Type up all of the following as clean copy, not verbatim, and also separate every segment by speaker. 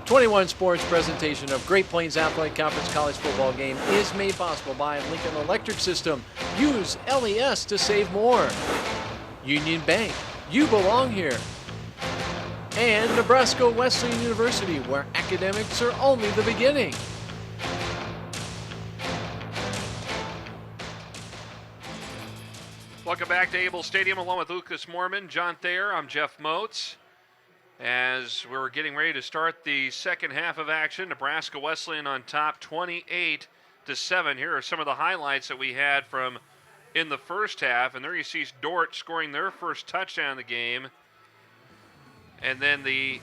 Speaker 1: 21 Sports presentation of Great Plains Athletic Conference College Football Game is made possible by Lincoln Electric System. Use LES to save more. Union Bank, you belong here. And Nebraska Wesleyan University, where academics are only the beginning.
Speaker 2: Welcome back to Able Stadium along with Lucas Mormon, John Thayer. I'm Jeff Moats. As we're getting ready to start the second half of action, Nebraska Wesleyan on top 28-7. Here are some of the highlights that we had from in the first half. And there you see DORDT scoring their first touchdown of the game. And then the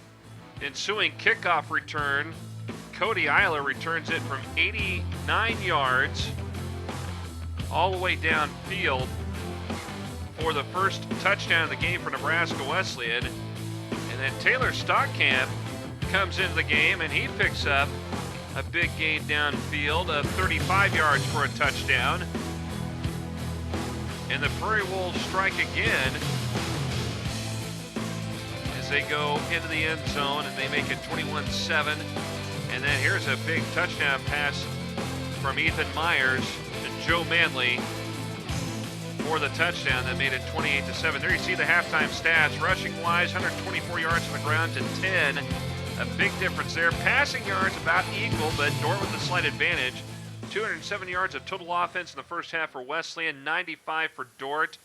Speaker 2: ensuing kickoff return, Cody Eiler returns it from 89 yards all the way downfield for the first touchdown of the game for Nebraska Wesleyan. And then Taylor Stockamp comes into the game and he picks up a big gain downfield of 35 yards for a touchdown. And the Prairie Wolves strike again as they go into the end zone and they make it 21-7. And then here's a big touchdown pass from Ethan Myers to Joe Manley for the touchdown that made it 28-7. There you see the halftime stats. Rushing-wise, 124 yards on the ground to 10. A big difference there. Passing yards about equal, but DORDT with a slight advantage. 207 yards of total offense in the first half for Wesleyan, 95 for DORDT,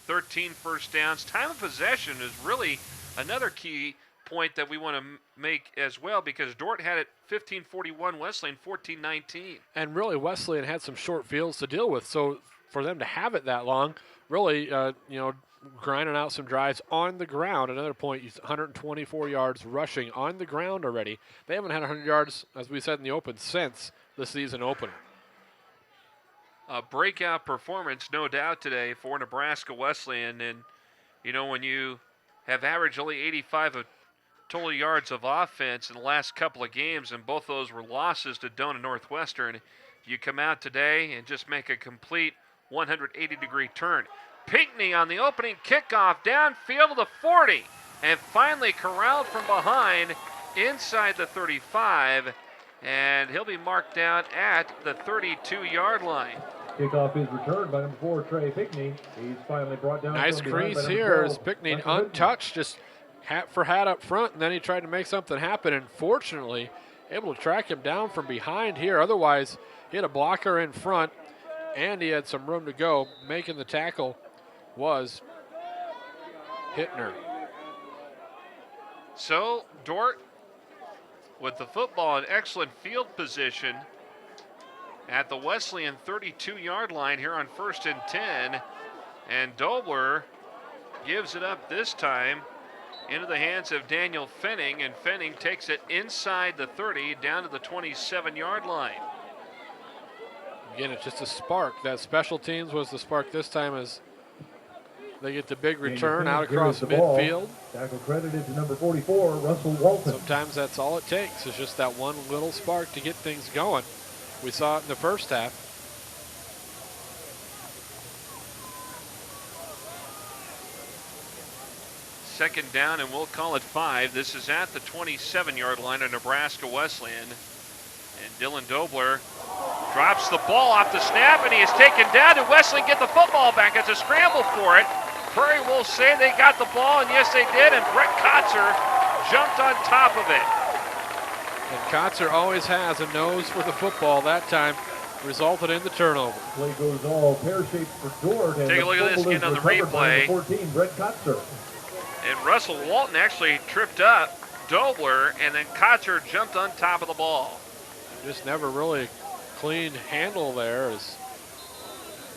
Speaker 2: 13 first downs. Time of possession is really another key point that we want to make as well, because DORDT had it 15-41, Wesleyan 14-19.
Speaker 3: And really, Wesleyan had some short fields to deal with, so for them to have it that long, really, grinding out some drives on the ground. Another point, 124 yards rushing on the ground already. They haven't had 100 yards, as we said in the open, since the season opener.
Speaker 2: A breakout performance, no doubt, today for Nebraska Wesleyan. And, when you have averaged only 85 of total yards of offense in the last couple of games, and both those were losses to Dona Northwestern, you come out today and just make a complete 180-degree turn. Pinckney on the opening kickoff downfield to the 40, and finally corralled from behind inside the 35, and he'll be marked down at the 32-yard line.
Speaker 4: Kickoff is returned by number 4, Trey Pinckney. He's finally brought down.
Speaker 3: Nice crease here as Pinckney untouched, just hat for hat up front, and then he tried to make something happen, and fortunately able to track him down from behind here. Otherwise, he had a blocker in front, and he had some room to go. Making the tackle was Hittner.
Speaker 2: So DORDT with the football in excellent field position at the Wesleyan 32-yard line here on 1st and 10. And Dobler gives it up this time into the hands of Daniel Fenning, and Fenning takes it inside the 30 down to the 27-yard line.
Speaker 3: Again, it's just a spark. That special teams was the spark this time as they get the big return out across midfield.
Speaker 4: Tackle credited to number 44, Russell Walton.
Speaker 3: Sometimes that's all it takes, is just that one little spark to get things going. We saw it in the first half.
Speaker 2: Second down, and we'll call it 5. This is at the 27-yard line of Nebraska Wesleyan. And Dylan Dobler drops the ball off the snap, and he is taken down. Did Wesleyan get the football back? It's a scramble for it. Prairie Wolves say they got the ball, and yes, they did, and Brett Kotzer jumped on top of it.
Speaker 3: And Kotzer always has a nose for the football. That time resulted in the turnover.
Speaker 4: Play goes all pear-shaped for DORDT.
Speaker 2: Take a look at this again on the replay.
Speaker 4: 14, Brett Kotzer.
Speaker 2: And Russell Walton actually tripped up Dobler, and then Kotzer jumped on top of the ball.
Speaker 3: Just never really clean handle there. Is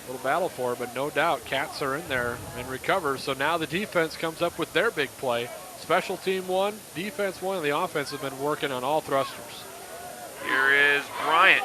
Speaker 3: a little battle for it, but no doubt Cats are in there and recovers. So now the defense comes up with their big play. Special team one, defense one, and the offense has been working on all thrusters.
Speaker 2: Here is Bryant.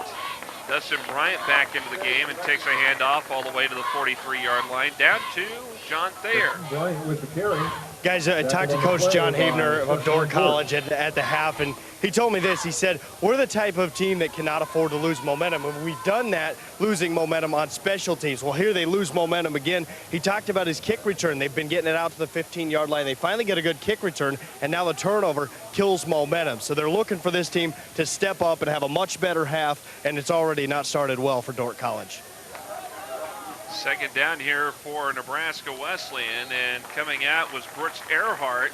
Speaker 2: Dustin Bryant back into the game and takes a handoff all the way to the 43-yard line, down to John Thayer.
Speaker 4: Bryant with the carry.
Speaker 5: Guys, I talked to Coach John Havener of DORDT College at the half, and he told me this. He said, we're the type of team that cannot afford to lose momentum, and we've done that, losing momentum on special teams. Well, here they lose momentum again. He talked about his kick return. They've been getting it out to the 15-yard line. They finally get a good kick return, and now the turnover kills momentum. So they're looking for this team to step up and have a much better half, and it's already not started well for DORDT College.
Speaker 2: Second down here for Nebraska Wesleyan, and coming out was Brooks Earhart,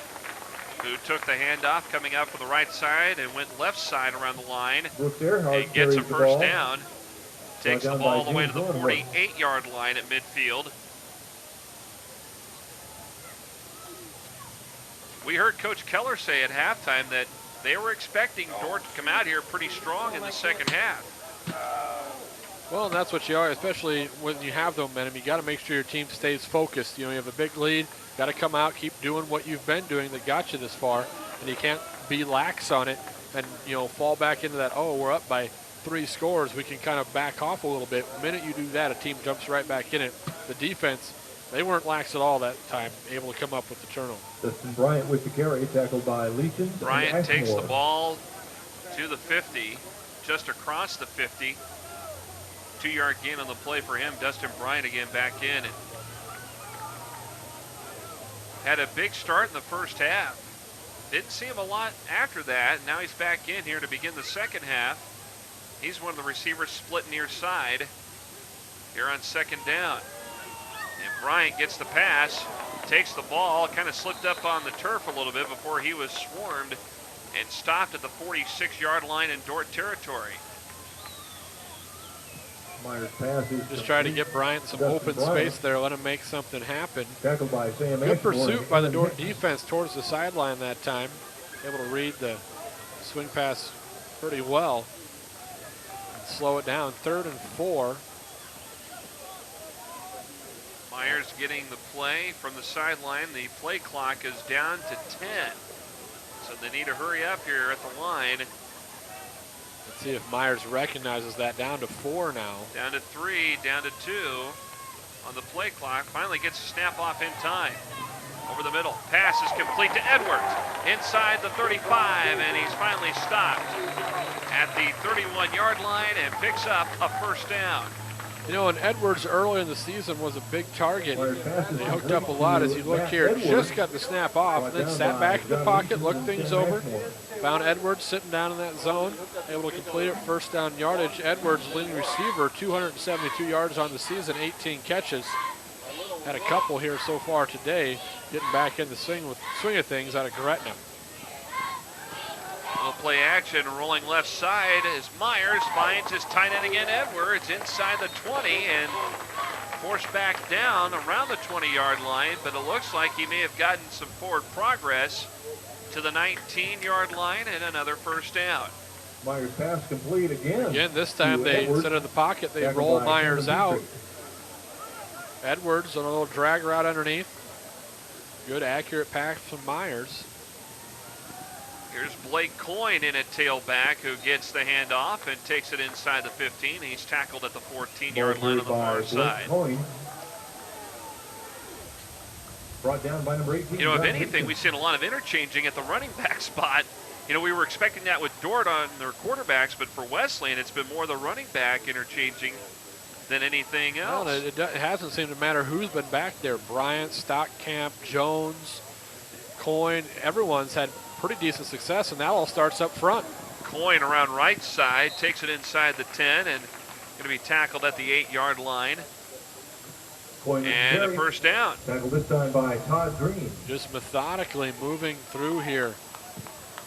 Speaker 2: who took the handoff, coming out for the right side and went left side around the line and gets a first down. Takes the ball all the way to the 48-yard line at midfield. We heard Coach Keller say at halftime that they were expecting DORDT to come out here pretty strong in the second half.
Speaker 3: Well, and that's what you are, especially when you have the momentum. You got to make sure your team stays focused. You know, you have a big lead, got to come out, keep doing what you've been doing that got you this far, and you can't be lax on it and, you know, fall back into that, oh, we're up by 3 scores, we can kind of back off a little bit. The minute you do that, a team jumps right back in it. The defense, they weren't lax at all that time, able to come up with the turnover.
Speaker 4: Dustin Bryant with the carry, tackled by Leachon.
Speaker 2: Bryant takes the ball to the 50, just across the 50. 2-yard gain on the play for him. Dustin Bryant again back in. And had a big start in the first half. Didn't see him a lot after that. Now he's back in here to begin the second half. He's one of the receivers split near side here on second down. And Bryant gets the pass, takes the ball, kind of slipped up on the turf a little bit before he was swarmed and stopped at the 46-yard line in DORDT territory.
Speaker 4: Myers passes.
Speaker 3: Just try to get Bryant some open space there, let him make something happen.
Speaker 4: Tackled by Sam
Speaker 3: Good
Speaker 4: Ashmore.
Speaker 3: pursuit by the DORDT defense towards the sideline that time. Able to read the swing pass pretty well and slow it down. 3rd and 4.
Speaker 2: Myers getting the play from the sideline. The play clock is down to 10. So they need to hurry up here at the line.
Speaker 3: Let's see if Myers recognizes that. Down to 4 now.
Speaker 2: Down to 3, down to 2 on the play clock. Finally gets a snap off in time. Over the middle. Pass is complete to Edwards. Inside the 35, and he's finally stopped at the 31-yard line and picks up a first down.
Speaker 3: You know, and Edwards early in the season was a big target. They hooked up a lot as you look here. Just got the snap off and then sat back in the pocket, looked things over. Found Edwards sitting down in that zone, able to complete it, first down yardage. Edwards, leading receiver, 272 yards on the season, 18 catches. Had a couple here so far today, getting back in the swing of things out of Gretna.
Speaker 2: Little play action, rolling left side as Myers finds his tight end again, Edwards, inside the 20 and forced back down around the 20-yard line, but it looks like he may have gotten some forward progress to the 19-yard line and another first down.
Speaker 4: Myers pass complete again.
Speaker 3: Again, this time they, instead of the pocket, they roll Myers out. Edwards on a little drag route underneath. Good accurate pass from Myers.
Speaker 2: Here's Blake Coyne in at tailback, who gets the handoff and takes it inside the 15. He's tackled at the 14-yard line on the far side.
Speaker 4: Brought down by number 18.
Speaker 2: You know, if anything, we've seen a lot of interchanging at the running back spot. You know, we were expecting that with DORDT on their quarterbacks, but for Wesleyan, it's been more the running back interchanging than anything else.
Speaker 3: Well, it hasn't seemed to matter who's been back there. Bryant, Stockcamp, Jones, Coyne, everyone's had pretty decent success, and that all starts up front.
Speaker 2: Coyne around right side, takes it inside the 10, and going to be tackled at the 8-yard line. And a first down.
Speaker 4: Tackled this time by Todd Green.
Speaker 3: Just methodically moving through here.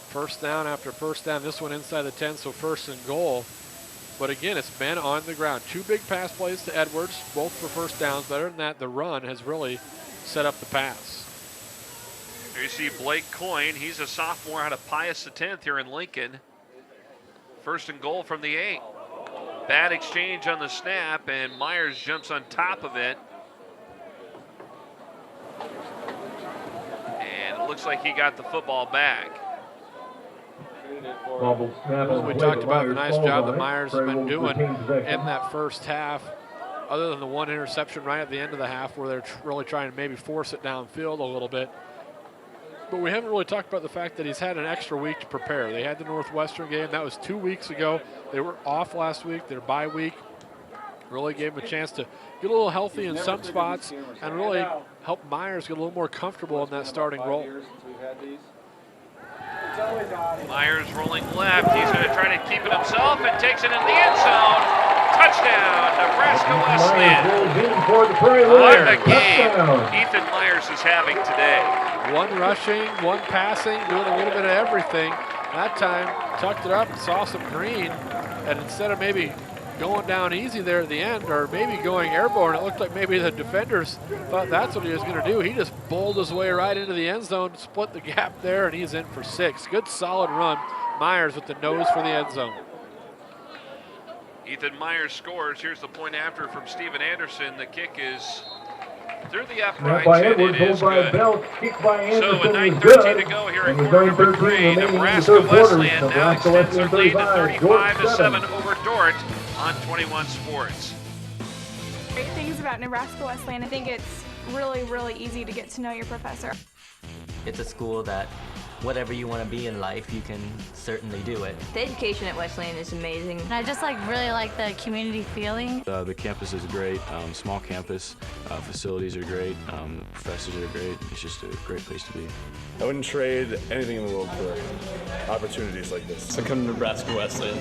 Speaker 3: First down after first down. This one inside the 10, so 1st and goal. But again, it's been on the ground. 2 big pass plays to Edwards, both for first downs. Better than that, the run has really set up the pass.
Speaker 2: Here you see Blake Coyne. He's a sophomore out of Pius X here in Lincoln. 1st and goal from the 8. Bad exchange on the snap, and Myers jumps on top of it. And it looks like he got the football back.
Speaker 3: We talked about the nice job that Myers has been doing in that first half, other than the one interception right at the end of the half where they're really trying to maybe force it downfield a little bit. but we haven't really talked about the fact that he's had an extra week to prepare. They had the Northwestern game. That was 2 weeks ago. They were off last week, their bye week. Really gave him a chance to get a little healthy in some spots and really help Myers get a little more comfortable in that starting role.
Speaker 2: Myers rolling left. He's going to try to keep it himself and takes it in the end zone. Touchdown, Nebraska Wesleyan. What a game Ethan Myers is having today.
Speaker 3: One rushing, one passing, doing a little bit of everything. That time, tucked it up, saw some green, and instead of maybe going down easy there at the end or maybe going airborne, it looked like maybe the defenders thought that's what he was going to do. He just bowled his way right into the end zone, split the gap there, and he's in for 6. Good solid run. Myers with the nose for the end zone.
Speaker 2: Ethan Myers scores. Here's the point after from Steven Anderson. The kick is through the uprights, and it is good. So with 9:13 to go here in quarter number 3, Nebraska Wesleyan now extends their lead to 35-7 over DORDT on 21 Sports.
Speaker 6: Great things about Nebraska Wesleyan. I think it's really, really easy to get to know your professor.
Speaker 7: It's a school that whatever you want to be in life, you can certainly do it.
Speaker 8: The education at Wesleyan is amazing.
Speaker 9: And I just really like the community feeling.
Speaker 10: The campus is great, small campus, facilities are great, professors are great. It's just a great place to be.
Speaker 11: I wouldn't trade anything in the world for opportunities like this.
Speaker 12: So come to Nebraska Wesleyan.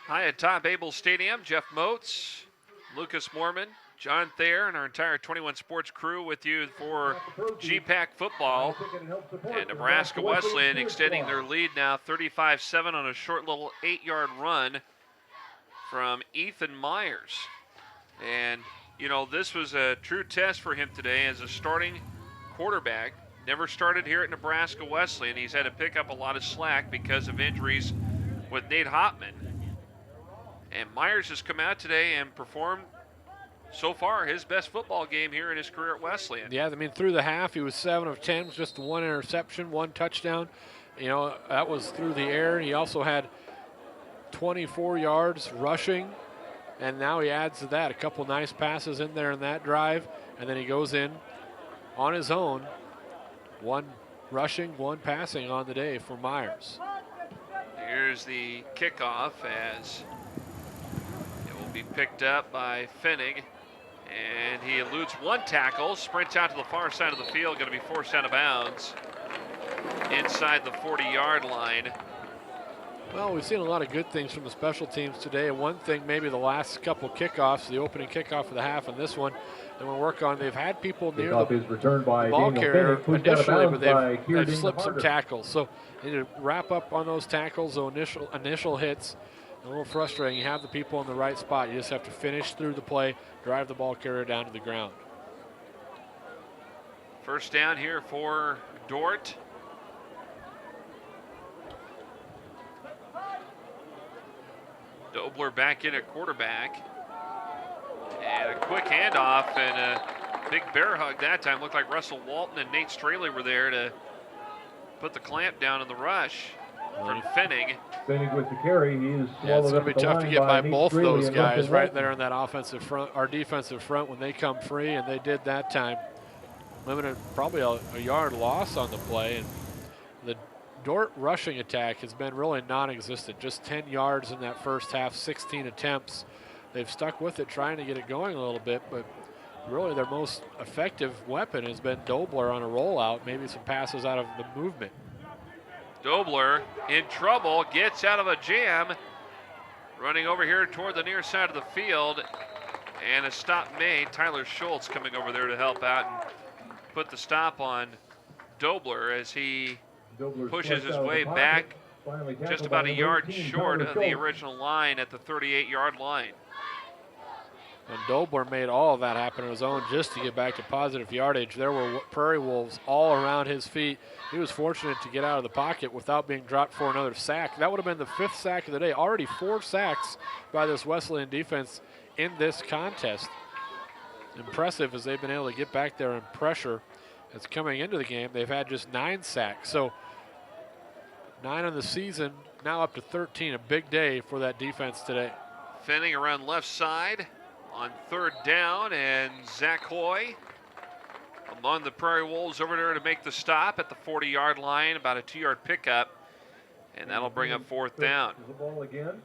Speaker 2: Hi at Top Abel Stadium, Jeff Moats, Lucas Moorman, John Thayer, and our entire 21 Sports crew with you for GPAC football. And Nebraska Wesleyan extending their lead now 35-7 on a short little 8-yard run from Ethan Myers. And, you know, this was a true test for him today as a starting quarterback. Never started here at Nebraska Wesleyan. He's had to pick up a lot of slack because of injuries with Nate Hopman. And Myers has come out today and performed so far his best football game here in his career at Wesleyan.
Speaker 3: Yeah, I mean, through the half, he was 7 of 10, just 1 interception, 1 touchdown. You know, that was through the air. He also had 24 yards rushing, and now he adds to that a couple nice passes in there in that drive, and then he goes in on his own. 1 rushing, 1 passing on the day for Myers.
Speaker 2: Here's the kickoff as it will be picked up by Fennig. And he eludes 1 tackle, sprints out to the far side of the field, going to be forced out of bounds inside the 40-yard line.
Speaker 3: Well, we've seen a lot of good things from the special teams today. And one thing, maybe the last couple kickoffs, the opening kickoff of the half and this one, they want to work on. They've had people near the ball carrier initially, but they've slipped some tackles. So they need to wrap up on those tackles, those initial hits. A little frustrating. You have the people in the right spot. You just have to finish through the play, drive the ball carrier down to the ground.
Speaker 2: First down here for DORDT. Dobler back in at quarterback. And a quick handoff and a big bear hug that time. Looked like Russell Walton and Nate Straley were there to put the clamp down in the rush from Fennig.
Speaker 4: Fennig with the carry. He is
Speaker 3: Yeah, it's going to be tough to get by both those guys right there
Speaker 4: in
Speaker 3: in that offensive front, our defensive front when they come free, and they did that time. Limited probably a yard loss on the play. And the DORDT rushing attack has been really non-existent. Just 10 yards in that first half, 16 attempts. They've stuck with it, trying to get it going a little bit, but really their most effective weapon has been Dobler on a rollout, maybe some passes out of the movement.
Speaker 2: Dobler in trouble, gets out of a jam, running over here toward the near side of the field, and a stop made. Tyler Schultz coming over there to help out and put the stop on Dobler as he pushes his way back just about a yard short of the original line at the 38-yard line.
Speaker 3: And Dobler made all of that happen on his own just to get back to positive yardage. There were Prairie Wolves all around his feet. He was fortunate to get out of the pocket without being dropped for another sack. That would have been the 5th sack of the day. Already 4 sacks by this Wesleyan defense in this contest. Impressive as they've been able to get back there and pressure. As coming into the game, they've had just 9 sacks. So 9 on the season, now up to 13. A big day for that defense today.
Speaker 2: Fenning around left side. on third down, and Zach Hoy among the Prairie Wolves over there to make the stop at the 40-yard line, about a 2-yard pickup, and that'll bring up fourth down.
Speaker 4: The ball again.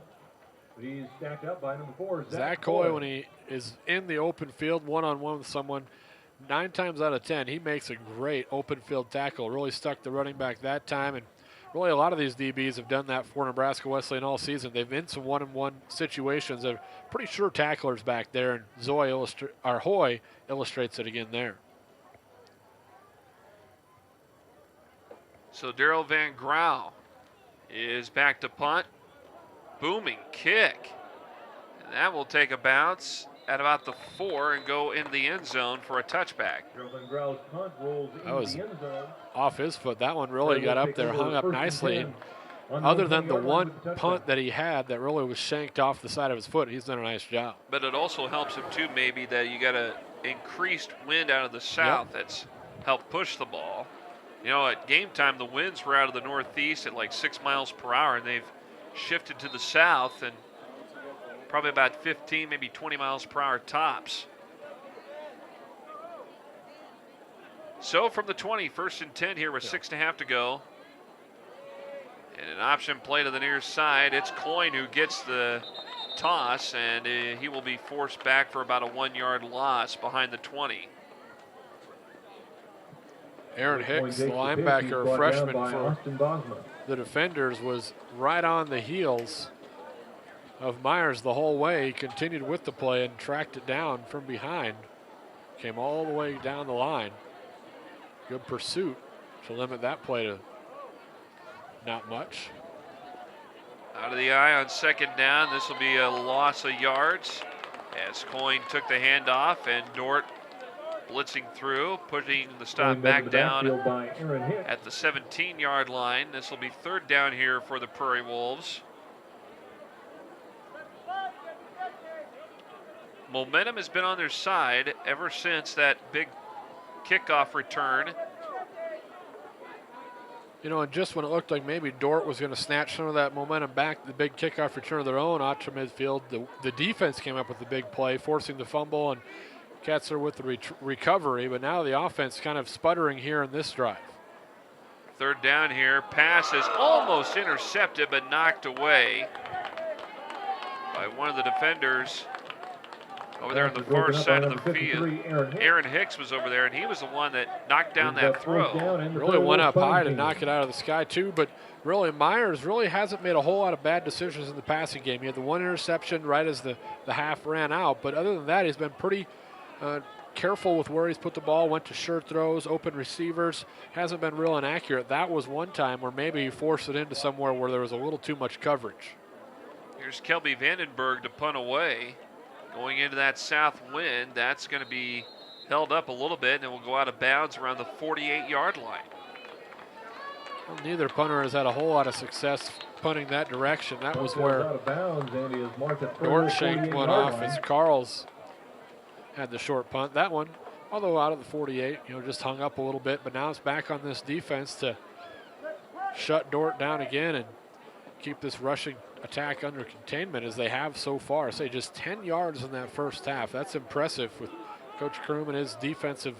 Speaker 4: He's stacked up by number 4,
Speaker 3: Zach Hoy, when he is in the open field one-on-one with someone, 9 times out of 10, he makes a great open field tackle. Really stuck the running back that time, and really a lot of these DBs have done that for Nebraska Wesleyan all season. They've been some one-on-one situations. They're pretty sure tacklers back there, and Hoy illustrates it again there.
Speaker 2: So Daryl Van Grau is back to punt. Booming kick. And that will take a bounce at about the 4 and go into the end zone for a touchback.
Speaker 3: That was off his foot. That one really got up there, hung up nicely. And other than the one punt that he had that really was shanked off the side of his foot, he's done a nice job.
Speaker 2: But it also helps him too, maybe, that you got an increased wind out of the south that's helped push the ball. You know, at game time, the winds were out of the northeast at like 6 miles per hour, and they've shifted to the south and probably about 15, maybe 20 miles per hour tops. So from the 20, 1st and 10 here with 6.5 to go. And an option play to the near side. It's Coyne who gets the toss, and he will be forced back for about a 1-yard loss behind the 20.
Speaker 3: Aaron Hicks, the linebacker, freshman for the Defenders, was right on the heels of Myers the whole way. He continued with the play and tracked it down from behind. Came all the way down the line. Good pursuit to limit that play to not much.
Speaker 2: Out of the eye on 2nd down. This will be a loss of yards as Coyne took the handoff, and Dort blitzing through, putting the stop back down at the 17-yard line. This will be 3rd down here for the Prairie Wolves. Momentum has been on their side ever since that big kickoff return.
Speaker 3: You know, and just when it looked like maybe Dort was going to snatch some of that momentum back, the big kickoff return of their own out to midfield, the defense came up with the big play, forcing the fumble, and Ketzer with the recovery, but now the offense kind of sputtering here in this drive.
Speaker 2: 3rd down here. Pass is almost intercepted, but knocked away by one of the defenders over there on the far side of the field. Aaron Hicks was over there, and he was the one that knocked down that throw.
Speaker 3: Really went up high to knock it out of the sky, too, but really Myers really hasn't made a whole lot of bad decisions in the passing game. He had the one interception right as the half ran out, but other than that, he's been pretty careful with where he's put the ball, went to sure throws, open receivers, hasn't been real inaccurate. That was one time where maybe he forced it into somewhere where there was a little too much coverage.
Speaker 2: Here's Kelby Vandenberg to punt away. Going into that south wind, that's going to be held up a little bit, and it will go out of bounds around the 48-yard line.
Speaker 3: Well, neither punter has had a whole lot of success punting that direction. That was where Dort shanked one off as Carl's had the short punt. That one, although out of the 48, just hung up a little bit, but now it's back on this defense to shut Dort down again and keep this rushing attack under containment as they have so far. Say just 10 yards in that first half. That's impressive with Coach Kroom and his defensive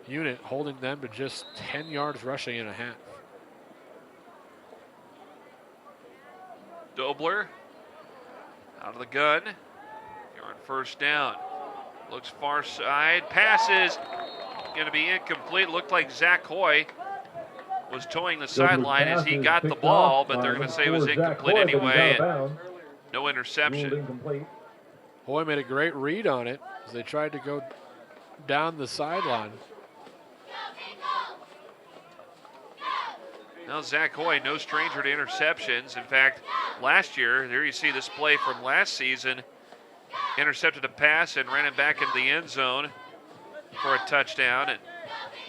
Speaker 3: unit holding them to just 10 yards rushing in a half.
Speaker 2: Dobler out of the gun. You're on 1st down. Looks far side. Passes going to be incomplete. Looked like Zach Hoy was towing the sideline as he got the ball, but they're going to say it was incomplete anyway. And no interception.
Speaker 3: Hoy made a great read on it as they tried to go down the sideline.
Speaker 2: Now Zach Hoy, no stranger to interceptions. In fact, last year, there you see this play from last season, intercepted a pass and ran it back into the end zone for a touchdown. And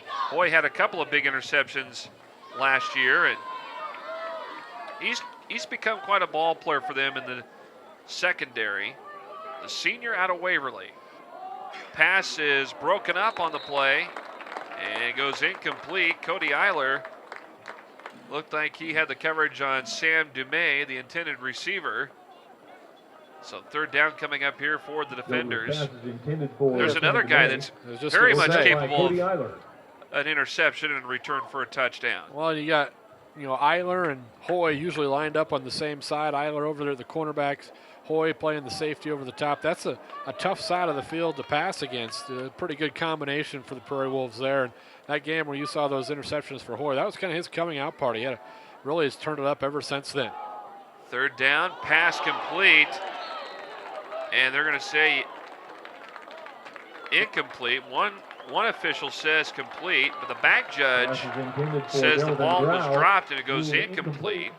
Speaker 2: Hoy had a couple of big interceptions last year, and he's become quite a ball player for them in the secondary. The senior out of Waverly. Pass is broken up on the play and goes incomplete. Cody Eiler looked like he had the coverage on Sam Dumais, the intended receiver. So third down coming up here for the defenders.
Speaker 4: Pass is intended for
Speaker 2: There's another guy that's very much capable of an interception and return for a touchdown.
Speaker 3: Well, you got, Eiler and Hoy usually lined up on the same side. Eiler over there, the cornerbacks. Hoy playing the safety over the top. That's a tough side of the field to pass against. A pretty good combination for the Prairie Wolves there. And that game where you saw those interceptions for Hoy, that was kind of his coming out party. He really has turned it up ever since then.
Speaker 2: Third down, pass complete. And they're going to say incomplete. One official says complete, but the back judge says the ball was dropped and it goes incomplete.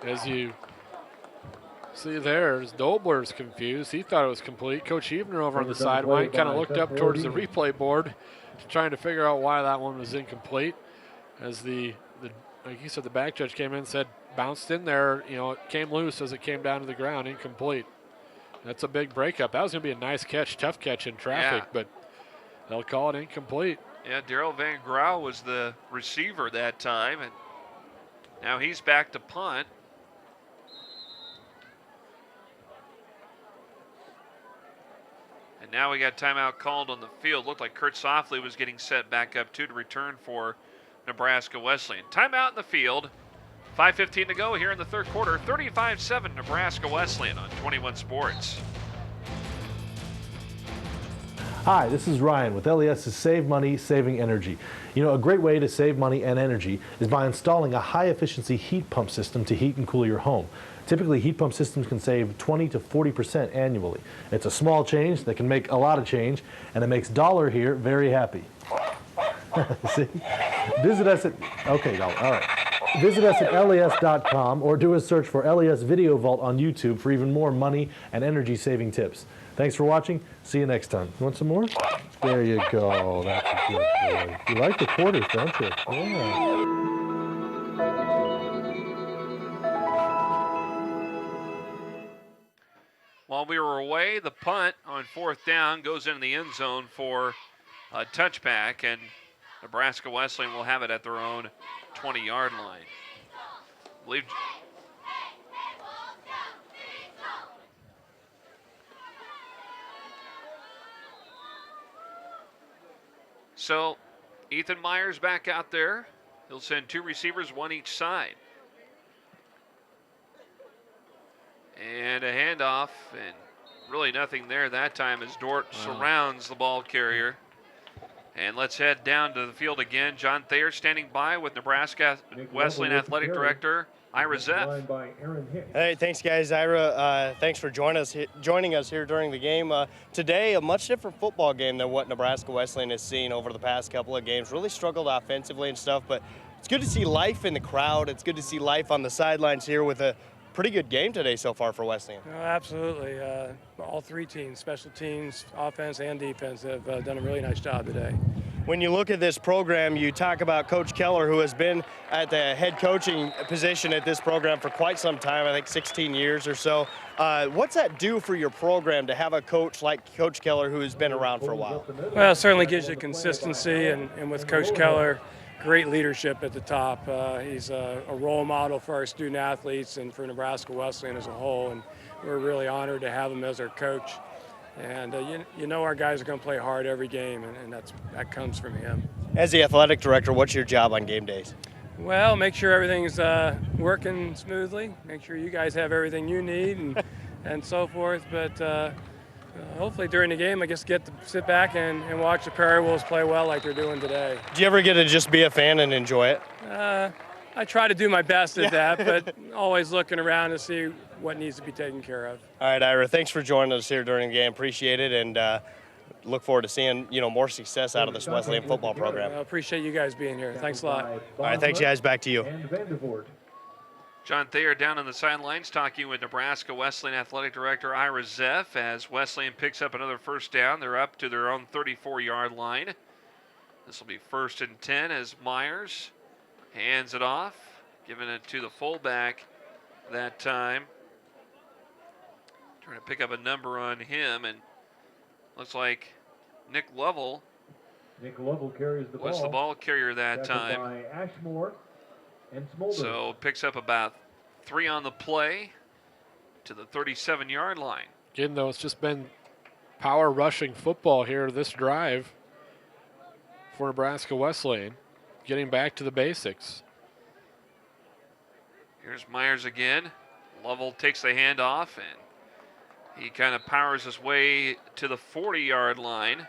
Speaker 3: As you see there, Dobler's confused. He thought it was complete. Coach Evener over on the sideline kind of looked up towards the replay board, trying to figure out why that one was incomplete. As like you said, the back judge came in and said bounced in there. It came loose as it came down to the ground, incomplete. That's a big breakup. That was going to be a nice catch, tough catch in traffic, but they'll call it incomplete.
Speaker 2: Yeah, Daryl Van Grau was the receiver that time, and now he's back to punt. And now we got timeout called on the field. Looked like Kurt Softly was getting set back up too to return for Nebraska Wesleyan. Timeout in the field. 5:15 to go here in the third quarter. 35-7 Nebraska Wesleyan on 21 Sports.
Speaker 12: Hi, this is Ryan with LES's Save Money, Saving Energy. A great way to save money and energy is by installing a high-efficiency heat pump system to heat and cool your home. Typically, heat pump systems can save 20 to 40% annually. It's a small change that can make a lot of change, and it makes Dollar here very happy. See? Visit us at, okay, Dollar, all right. Visit us at les.com or do a search for LES Video Vault on YouTube for even more money and energy saving tips. Thanks for watching. See you next time. You want some more? There you go. That's a good boy. You like the quarters, don't you? Yeah.
Speaker 2: While we were away, the punt on fourth down goes into the end zone for a touchback, and Nebraska Wesleyan will have it at their own 20-yard line. I believe so. Ethan Myers back out there. He'll send two receivers, one each side. And a handoff, and really nothing there that time as Dort surrounds the ball carrier. And let's head down to the field again. John Thayer standing by with Nebraska Wesleyan Athletic Director Ira Zeff.
Speaker 5: Hey, thanks guys. Ira, thanks for joining us here during the game. Today, a much different football game than what Nebraska Wesleyan has seen over the past couple of games. Really struggled offensively and stuff, but it's good to see life in the crowd. It's good to see life on the sidelines here with a pretty good game today so far for Wesleyan.
Speaker 13: Oh, absolutely. All three teams, special teams, offense and defense, have done a really nice job today.
Speaker 5: When you look at this program, you talk about Coach Keller, who has been at the head coaching position at this program for quite some time, I think 16 years or so. What's that do for your program to have a coach like Coach Keller who has been around for a while?
Speaker 13: Well, it certainly gives you consistency, and with Coach Keller, great leadership at the top. He's a role model for our student athletes and for Nebraska Wesleyan as a whole, and we're really honored to have him as our coach. And you know our guys are going to play hard every game, and that comes from him.
Speaker 5: As the athletic director, what's your job on game days?
Speaker 13: Well, make sure everything's working smoothly, make sure you guys have everything you need and so forth, but hopefully during the game I just get to sit back and watch the Prairie Wolves play well like they're doing today.
Speaker 5: Do you ever get to just be a fan and enjoy it?
Speaker 13: I try to do my best at that, but always looking around to see what needs to be taken care of.
Speaker 5: All right, Ira, thanks for joining us here during the game. Appreciate it, and look forward to seeing more success out of this Wesleyan football program.
Speaker 13: I appreciate you guys being here. Thanks a lot.
Speaker 5: All right, thanks, guys. Back to you.
Speaker 2: John Thayer down on the sidelines talking with Nebraska Wesleyan Athletic Director Ira Zeff as Wesleyan picks up another first down. They're up to their own 34-yard line. This will be 1st and 10 as Myers hands it off, giving it to the fullback that time. Trying to pick up a number on him, and looks like Nick Lovell
Speaker 4: carries the
Speaker 2: was the ball carrier that time.
Speaker 4: By Ashmore and Smolder.
Speaker 2: So picks up about 3 on the play. to the 37-yard line.
Speaker 3: Again, though, it's just been power rushing football here this drive for Nebraska Wesleyan, getting back to the basics.
Speaker 2: Here's Myers again. Lovell takes the handoff, and he kind of powers his way to the 40-yard line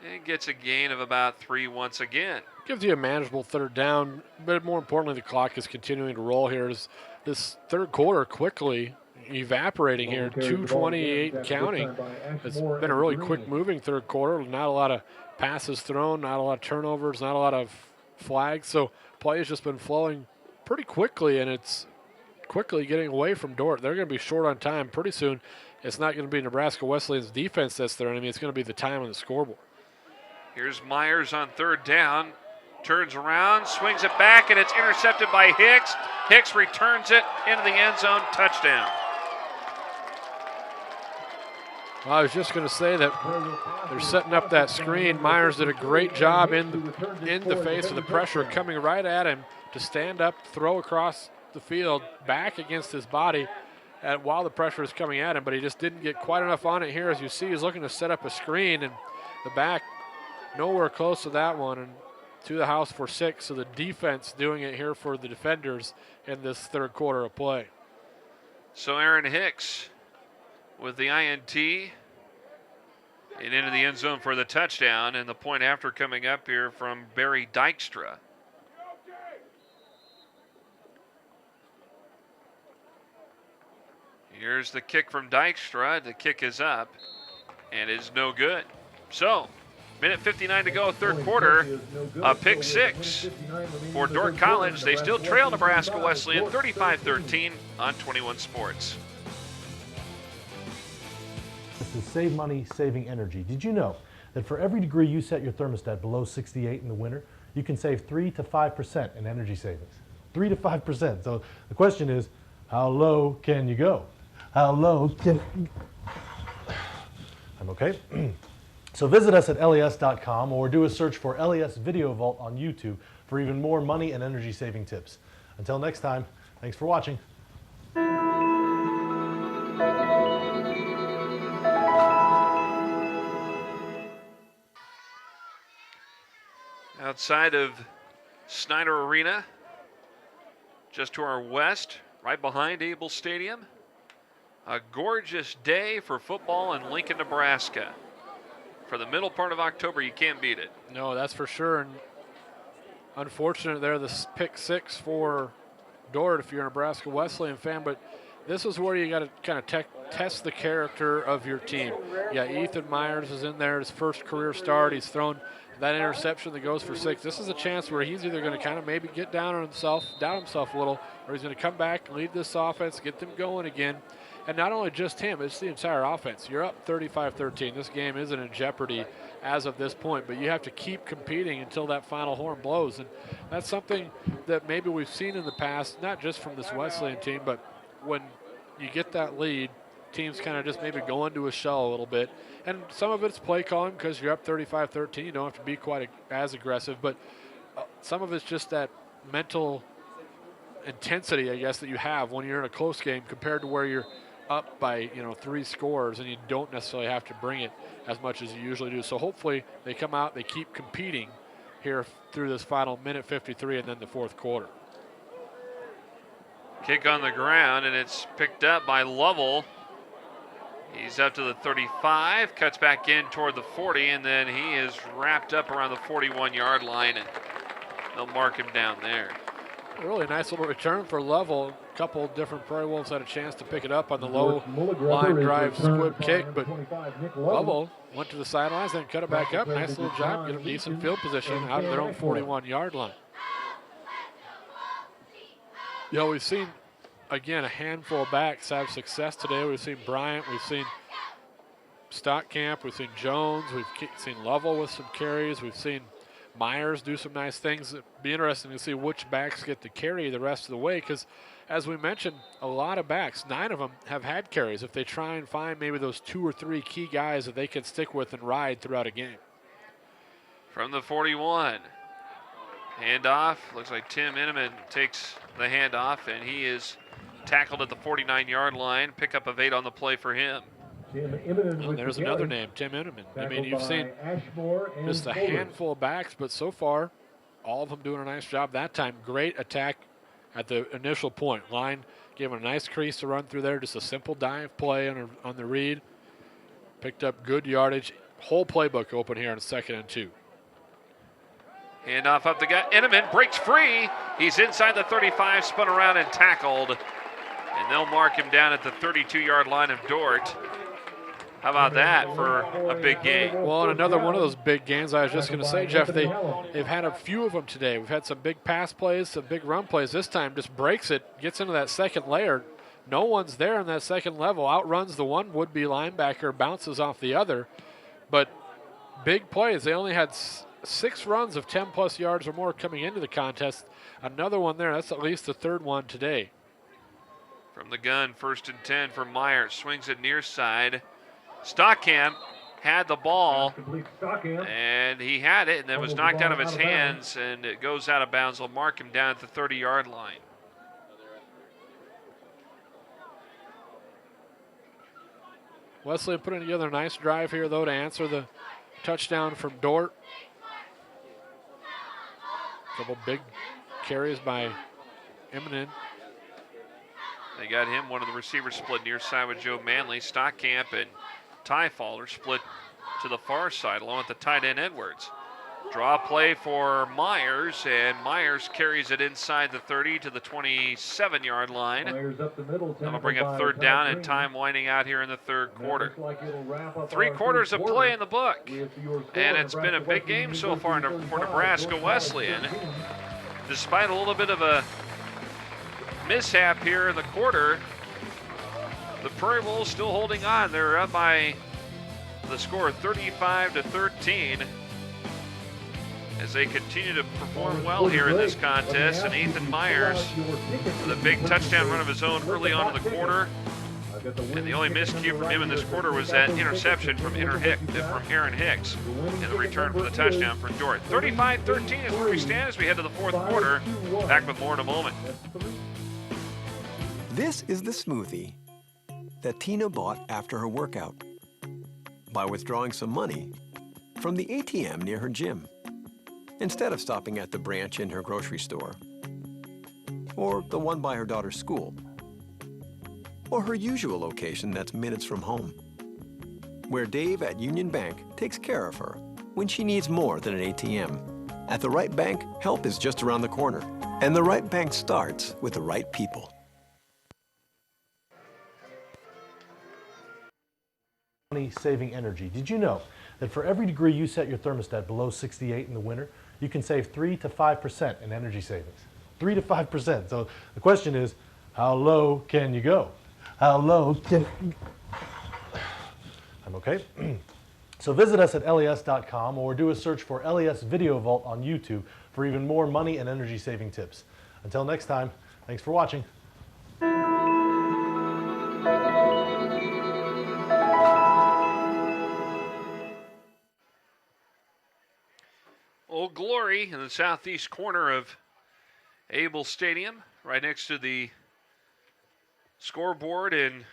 Speaker 2: and gets a gain of about 3 once again.
Speaker 3: Gives you a manageable third down, but more importantly, the clock is continuing to roll here. As this third quarter quickly evaporating here, 2:28 and counting. It's been a really quick-moving third quarter. Not a lot of passes thrown, not a lot of turnovers, not a lot of flags. So play has just been flowing pretty quickly, and it's quickly getting away from DORDT. They're going to be short on time pretty soon. It's not going to be Nebraska Wesleyan's defense that's their enemy. It's going to be the time on the scoreboard.
Speaker 2: Here's Myers on third down. Turns around, swings it back, and it's intercepted by Hicks. Hicks returns it into the end zone. Touchdown.
Speaker 3: Well, I was just going to say that they're setting up that screen. Myers did a great job in the face of the pressure coming right at him to stand up, throw across the field, back against his body while the pressure is coming at him, but he just didn't get quite enough on it here. As you see, he's looking to set up a screen, and the back nowhere close to that one, and to the house for 6. So the defense doing it here for the defenders in this third quarter of play.
Speaker 2: So Aaron Hicks with the INT and into the end zone for the touchdown, and the point after coming up here from Barry Dykstra. Here's the kick from Dykstra. The kick is up and is no good. So, minute 59 to go, third quarter. A pick six for DORDT College. They still trail Nebraska Wesleyan 35-13 on 21 Sports.
Speaker 12: This is Save Money, Saving Energy. Did you know that for every degree you set your thermostat below 68 in the winter, you can save 3 to 5% in energy savings? 3 to 5%. So the question is, how low can you go? How low can... I'm okay. So visit us at les.com or do a search for LES Video Vault on YouTube for even more money and energy saving tips. Until next time, thanks for watching.
Speaker 2: Outside of Snyder Arena, just to our west, right behind Able Stadium, a gorgeous day for football in Lincoln, Nebraska. For the middle part of October, you can't beat it.
Speaker 3: No, that's for sure. And unfortunate there, the pick six for DORDT if you're a Nebraska Wesleyan fan, but this is where you got to kind of test the character of your team. Yeah, Ethan Myers is in there, his first career start. He's thrown that interception that goes for 6. This is a chance where he's either going to kind of maybe get down on himself, doubt himself a little, or he's going to come back and lead this offense, get them going again. And not only just him, it's the entire offense. You're up 35-13. This game isn't in jeopardy as of this point, but you have to keep competing until that final horn blows. And that's something that maybe we've seen in the past, not just from this Wesleyan team, but when you get that lead, teams kind of just maybe go into a shell a little bit. And some of it's play calling because you're up 35-13. You don't have to be quite as aggressive, but some of it's just that mental intensity, I guess, that you have when you're in a close game compared to where you're up by 3 scores and you don't necessarily have to bring it as much as you usually do. So hopefully they come out, they keep competing here through this final minute 53 and then the fourth quarter.
Speaker 2: Kick on the ground, and it's picked up by Lovell. He's up to the 35, cuts back in toward the 40, and then he is wrapped up around the 41-yard line, and they'll mark him down there.
Speaker 3: A really nice little return for Lovell. A couple different Prairie Wolves had a chance to pick it up on the low line drive squib kick, but Lovell went to the sidelines and cut it back up. Nice little job, get a decent field position out of their own 41-yard line. We've seen, again, a handful of backs have success today. We've seen Bryant, we've seen Stockcamp, we've seen Jones, we've seen Lovell with some carries, we've seen Myers do some nice things. It'd be interesting to see which backs get to carry the rest of the way because, as we mentioned, a lot of backs, 9 of them have had carries if they try and find maybe those 2 or 3 key guys that they can stick with and ride throughout a game.
Speaker 2: From the 41, handoff. Looks like Tim Inneman takes the handoff, and he is tackled at the 49-yard line. Pickup of 8 on the play for him.
Speaker 3: Oh, there's another name, Tim Inman. I mean, you've seen just a handful of backs, but so far, all of them doing a nice job that time. Great attack at the initial point. Line gave him a nice crease to run through there, just a simple dive play on the read. Picked up good yardage. Whole playbook open here on 2nd and 2.
Speaker 2: Handoff up the gut. Inman breaks free. He's inside the 35, spun around and tackled. And they'll mark him down at the 32-yard line of DORDT. How about that for a big game?
Speaker 3: Well, and another one of those big games, I was just going to say, Jeff, they've had a few of them today. We've had some big pass plays, some big run plays. This time just breaks it, gets into that second layer. No one's there in that second level. Outruns the one would-be linebacker, bounces off the other. But big plays. They only had 6 runs of 10-plus yards or more coming into the contest. Another one there. That's at least the 3rd one today.
Speaker 2: From the gun, 1st and 10 for Myers. Swings it near side. Stockham had the ball, and he had it, and then was knocked out of his hands, and it goes out of bounds. They'll mark him down at the 30-yard line.
Speaker 3: Wesleyan putting together a nice drive here, though, to answer the touchdown from DORDT. A couple big carries by Eminem.
Speaker 2: They got him. One of the receivers split near side with Joe Manley. Stockamp and Tyfaller split to the far side along with the tight end Edwards. Draw play for Myers, and Myers carries it inside the 30 to the 27-yard line. That'll bring up 3rd down and time winding out here in the 3rd quarter. 3 quarters of play in the book, and it's been a big game so far for Nebraska Wesleyan. Despite a little bit of a mishap here in the quarter, the Prairie Wolves still holding on. They're up by the score 35-13 as they continue to perform well here in this contest. And Ethan Myers with a big touchdown run of his own early on in the quarter. And the only miscue from him in this quarter was that interception from Aaron Hicks in the return for the touchdown for DORDT. 35-13 is where we stand as we head to the 4th quarter. Back with more in a moment.
Speaker 14: This is the smoothie that Tina bought after her workout by withdrawing some money from the ATM near her gym, instead of stopping at the branch in her grocery store, or the one by her daughter's school, or her usual location that's minutes from home, where Dave at Union Bank takes care of her when she needs more than an ATM. At the right bank, help is just around the corner, and the right bank starts with the right people.
Speaker 12: Saving energy. Did you know that for every degree you set your thermostat below 68 in the winter, you can save 3 to 5% in energy savings? 3 to 5%. So the question is, how low can you go? How low can I'm okay. So visit us at les.com or do a search for LES Video Vault on YouTube for even more money and energy saving tips. Until next time, thanks for watching.
Speaker 2: Old Glory in the southeast corner of Able Stadium, right next to the scoreboard and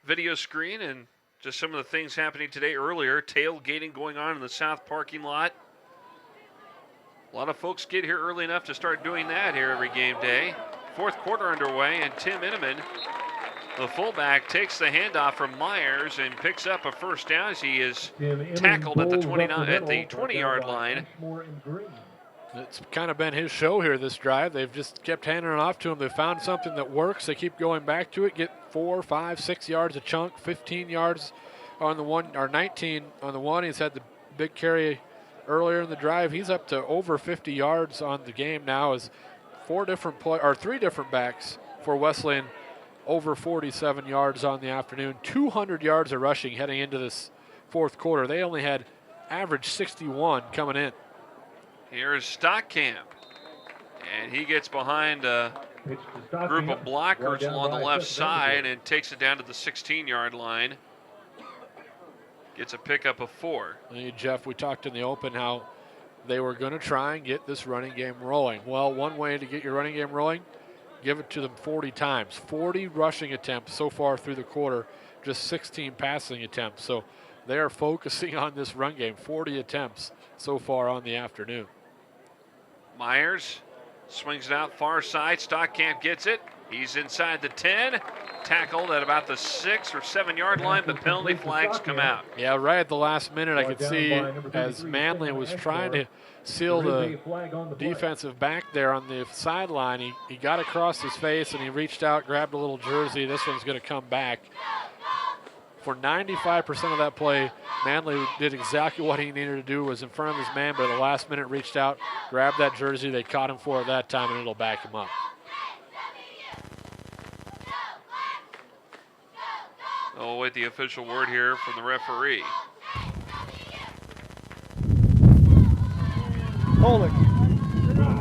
Speaker 2: video screen, and just some of the things happening today earlier. Tailgating going on in the south parking lot. A lot of folks get here early enough to start doing that here every game day. 4th quarter underway, and Tim Inman, the fullback, takes the handoff from Myers and picks up a 1st down as he is tackled at the 20-yard line.
Speaker 3: It's kind of been his show here this drive. They've just kept handing it off to him. They found something that works. They keep going back to it, get 4, 5, 6 yards a chunk, 15 yards on the one, or 19 on the one. He's had the big carry earlier in the drive. He's up to over 50 yards on the game now as 3 different backs for Wesleyan over 47 yards on the afternoon. 200 yards of rushing heading into this 4th quarter. They only had average 61 coming in.
Speaker 2: Here's Stockamp, and he gets behind a group of blockers along the left side and takes it down to the 16-yard line. Gets a pickup of 4.
Speaker 3: Hey, Jeff, we talked in the open how they were going to try and get this running game rolling. Well, one way to get your running game rolling, give it to them 40 times. 40 rushing attempts so far through the quarter, just 16 passing attempts. So they are focusing on this run game. 40 attempts so far on the afternoon.
Speaker 2: Myers swings it out far side. Stockamp gets it. He's inside the 10. Tackled at about the 6 or 7 yard line, but penalty flags come out.
Speaker 3: Yeah, right at the last minute, I could see as Manley was trying to seal the defensive back there on the sideline, he got across his face and he reached out, grabbed a little jersey. This one's going to come back. For 95% of that play, Manley did exactly what he needed to do, was in front of his man, but at the last minute reached out, grabbed that jersey. They caught him for it that time, and it'll back him up.
Speaker 2: I'll wait the official word here from the referee.
Speaker 15: Holding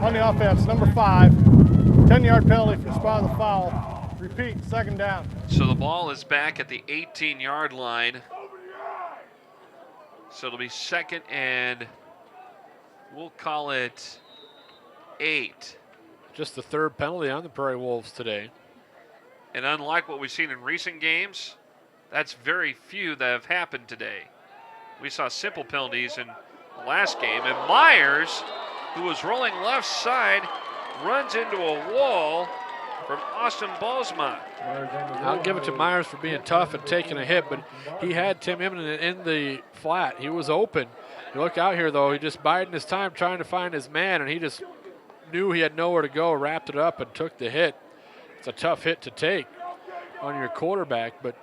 Speaker 15: on the offense, number 5, 10-yard penalty for spot of the foul. Repeat, second down.
Speaker 2: So the ball is back at the 18-yard line. So it'll be second and we'll call it 8.
Speaker 3: Just the third penalty on the Prairie Wolves today.
Speaker 2: And unlike what we've seen in recent games, that's very few that have happened today. We saw simple penalties in the last game, and Myers, who was rolling left side, runs into a wall from Austin Balsma.
Speaker 3: I'll give it to Myers for being tough and taking a hit, but he had Tim Immonen in the flat. He was open. You look out here, though, he just biding his time trying to find his man, and he just knew he had nowhere to go, wrapped it up, and took the hit. It's a tough hit to take on your quarterback, but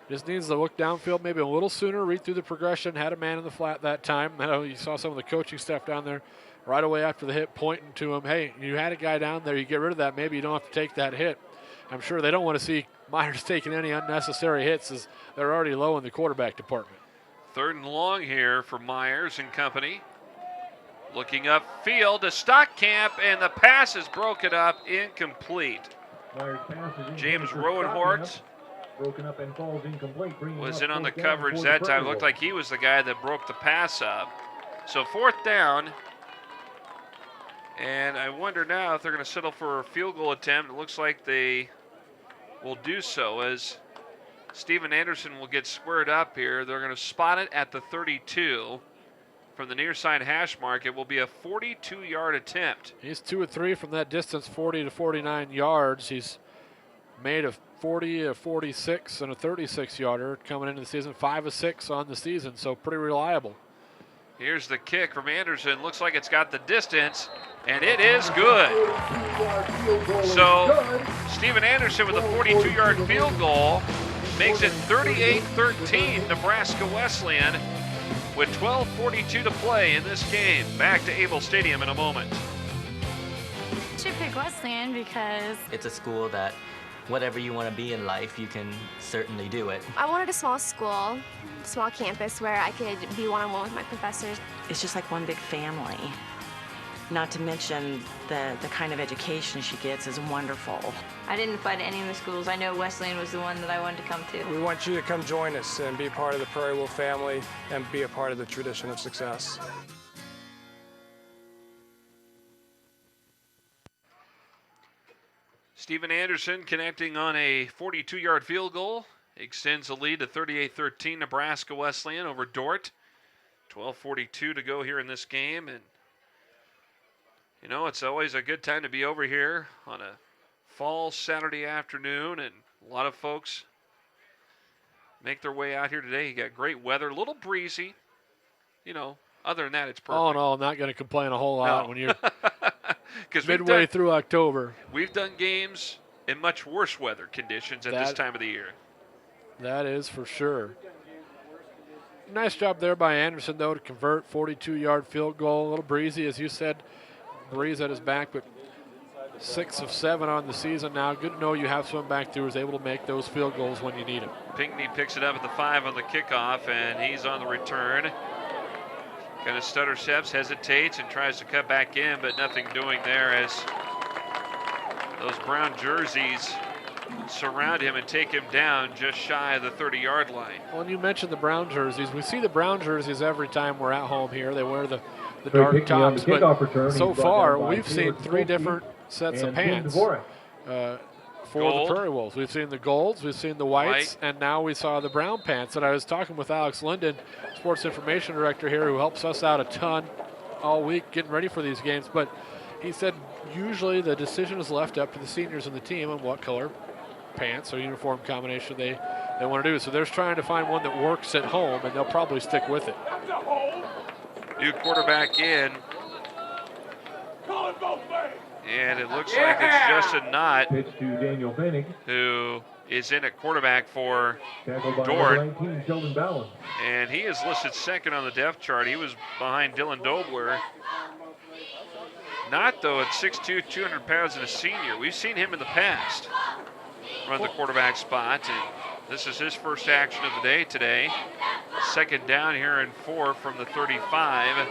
Speaker 3: just needs to look downfield maybe a little sooner, read through the progression, had a man in the flat that time. I know you saw some of the coaching staff down there right away after the hit pointing to him, hey, you had a guy down there, you get rid of that, maybe you don't have to take that hit. I'm sure they don't want to see Myers taking any unnecessary hits as they're already low in the quarterback department.
Speaker 2: 3rd and long here for Myers and company. Looking upfield to Stockamp, and the pass is broken up, incomplete. James Rowenhort
Speaker 4: broken up and falls incomplete.
Speaker 2: Was in on the coverage that time. Looked like he was the guy that broke the pass up. So 4th down. And I wonder now if they're going to settle for a field goal attempt. It looks like they will do so as Steven Anderson will get squared up here. They're going to spot it at the 32. From the near side hash mark, it will be a 42-yard attempt.
Speaker 3: He's 2 of 3 from that distance, 40 to 49 yards. He's made a 40, a 46, and a 36-yarder coming into the season. 5 of 6 on the season, so pretty reliable.
Speaker 2: Here's the kick from Anderson. Looks like it's got the distance, and it is good. So Steven Anderson with a 42-yard field goal makes it 38-13 Nebraska Wesleyan with 12:42 to play in this game. Back to Able Stadium in a moment.
Speaker 9: I should pick Wesleyan because
Speaker 7: it's a school that whatever you want to be in life, you can certainly do it.
Speaker 16: I wanted a small school, small campus where I could be one-on-one with my professors.
Speaker 17: It's just like one big family. Not to mention the kind of education she gets is wonderful.
Speaker 8: I didn't apply to any of the schools. I know Wesleyan was the one that I wanted to come to.
Speaker 13: We want you to come join us and be part of the Prairie Wolf family and be a part of the tradition of success.
Speaker 2: Steven Anderson connecting on a 42-yard field goal. Extends the lead to 38-13 Nebraska Wesleyan over DORDT. 12:42 to go here in this game. And you know, it's always a good time to be over here on a fall Saturday afternoon, and a lot of folks make their way out here today. You got great weather, a little breezy. You know, other than that, it's perfect.
Speaker 3: Oh, no, I'm not going to complain a whole lot when you're
Speaker 2: midway
Speaker 3: through October.
Speaker 2: We've done games in much worse weather conditions at this time of the year.
Speaker 3: That is for sure. Nice job there by Anderson, though, to convert 42-yard field goal. A little breezy, as you said. Breeze at his back, but 6 of 7 on the season now. Good to know you have someone back there who's able to make those field goals when you need them.
Speaker 2: Pinckney picks it up at the 5 on the kickoff, and he's on the return. Kind of stutter steps, hesitates, and tries to cut back in, but nothing doing there as those brown jerseys surround him and take him down just shy of the 30-yard line.
Speaker 3: Well, and you mentioned the brown jerseys. We see the brown jerseys every time we're at home here. They wear the dark tops, but so far we've seen 3 different sets of pants. for the Prairie Wolves. We've seen the golds, we've seen the whites, and now we saw the brown pants. And I was talking with Alex Linden, sports information director here, who helps us out a ton all week getting ready for these games. But he said usually the decision is left up to the seniors in the team on what color pants or uniform combination they want to do. So they're trying to find one that works at home, and they'll probably stick with it.
Speaker 2: New quarterback in. And it looks like it's Justin Knott
Speaker 4: Pitch to Daniel Fennig.
Speaker 2: who is in at quarterback for
Speaker 4: Tackled by
Speaker 2: DORDT.
Speaker 4: number 19, Sheldon Ballin.
Speaker 2: And he is listed second on the depth chart. He was behind Dylan Dobler. Knott, though, at 6'2", 200 pounds and a senior. We've seen him in the past run the quarterback spot. And this is his first action of the day today. Second down here and 4 from the 35.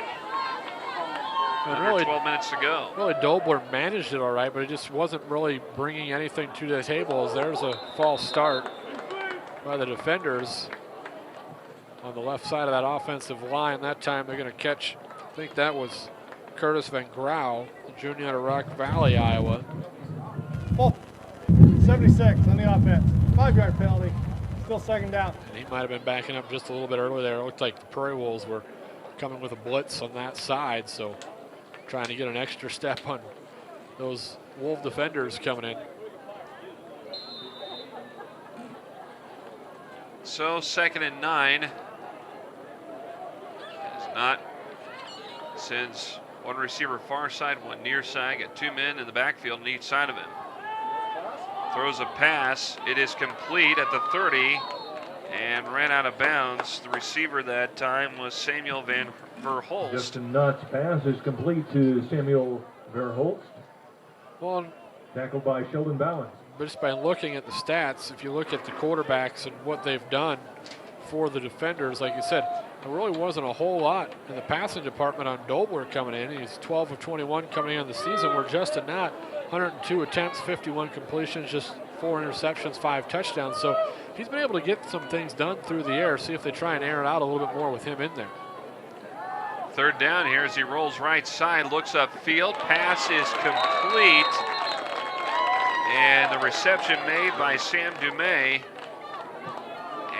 Speaker 2: Under 12 minutes to go.
Speaker 3: Really, Dobler managed it all right, but it just wasn't really bringing anything to the table, as there's a false start by the defenders on the left side of that offensive line. That time they're going to catch, I think that was Curtis Van Grau, the junior out of Rock Valley, Iowa.
Speaker 15: 76 on the offense. 5-yard penalty. Still second down.
Speaker 3: And he might have been backing up just a little bit earlier there. It looked like the Prairie Wolves were coming with a blitz on that side, so trying to get an extra step on those Wolf defenders coming in.
Speaker 2: So 2nd and 9. It's not. Sends one receiver far side, one near side. Got 2 men in the backfield on each side of him. Throws a pass. It is complete at the 30 and ran out of bounds. The receiver that time was Samuel Van Verholst.
Speaker 4: Justin Knott's pass is complete to Samuel Verholst.
Speaker 3: Well,
Speaker 4: tackled by Sheldon Ballin.
Speaker 3: Just by looking at the stats, if you look at the quarterbacks and what they've done for the defenders, like you said, there really wasn't a whole lot in the passing department on Dobler coming in. He's 12 of 21 coming in the season, where Justin Knott, 102 attempts, 51 completions, just 4 interceptions, 5 touchdowns. So he's been able to get some things done through the air. See if they try and air it out a little bit more with him in there.
Speaker 2: 3rd down here as he rolls right side, looks upfield. Pass is complete. And the reception made by Sam Dumais.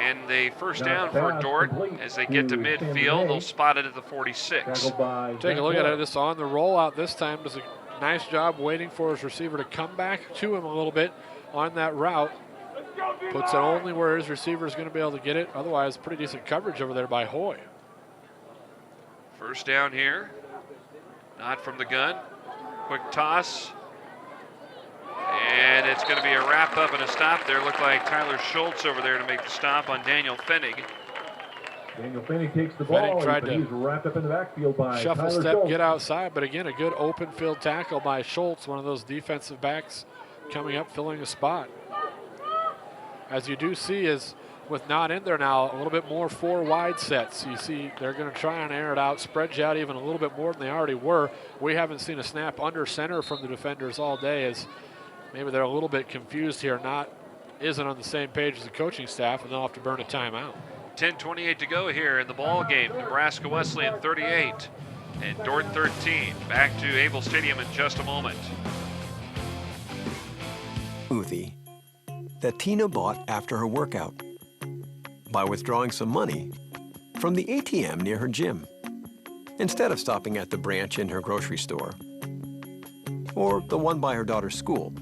Speaker 2: And the first down for DORDT as they get to midfield. They'll spot it at the 46.
Speaker 3: Take a look at it. This on the rollout this time does a nice job waiting for his receiver to come back to him a little bit on that route. Puts it only where his receiver is going to be able to get it. Otherwise, pretty decent coverage over there by Hoy.
Speaker 2: First down here. Not from the gun. Quick toss. And it's going to be a wrap up and a stop there. Looked like Tyler Schultz over there to make the stop on Daniel Fennig.
Speaker 4: Daniel Fennig takes the ball,
Speaker 3: tried
Speaker 4: but
Speaker 3: to
Speaker 4: he's wrapped up in the backfield by
Speaker 3: shuffle
Speaker 4: Tyler
Speaker 3: step,
Speaker 4: Schultz.
Speaker 3: get outside, but again, a good open field tackle by Schultz, one of those defensive backs coming up, filling a spot. As you do see is with not in there now, a little bit more 4 wide sets. You see they're going to try and air it out, spread you out even a little bit more than they already were. We haven't seen a snap under center from the defenders all day, as maybe they're a little bit confused here. Not isn't on the same page as the coaching staff, and they'll have to burn a timeout.
Speaker 2: 10:28 to go here in the ball game. Nebraska Wesleyan 38 and DORDT 13. Back to Able Stadium in just a moment.
Speaker 14: Smoothie that Tina bought after her workout by withdrawing some money from the ATM near her gym, instead of stopping at the branch in her grocery store, or the one by her daughter's school,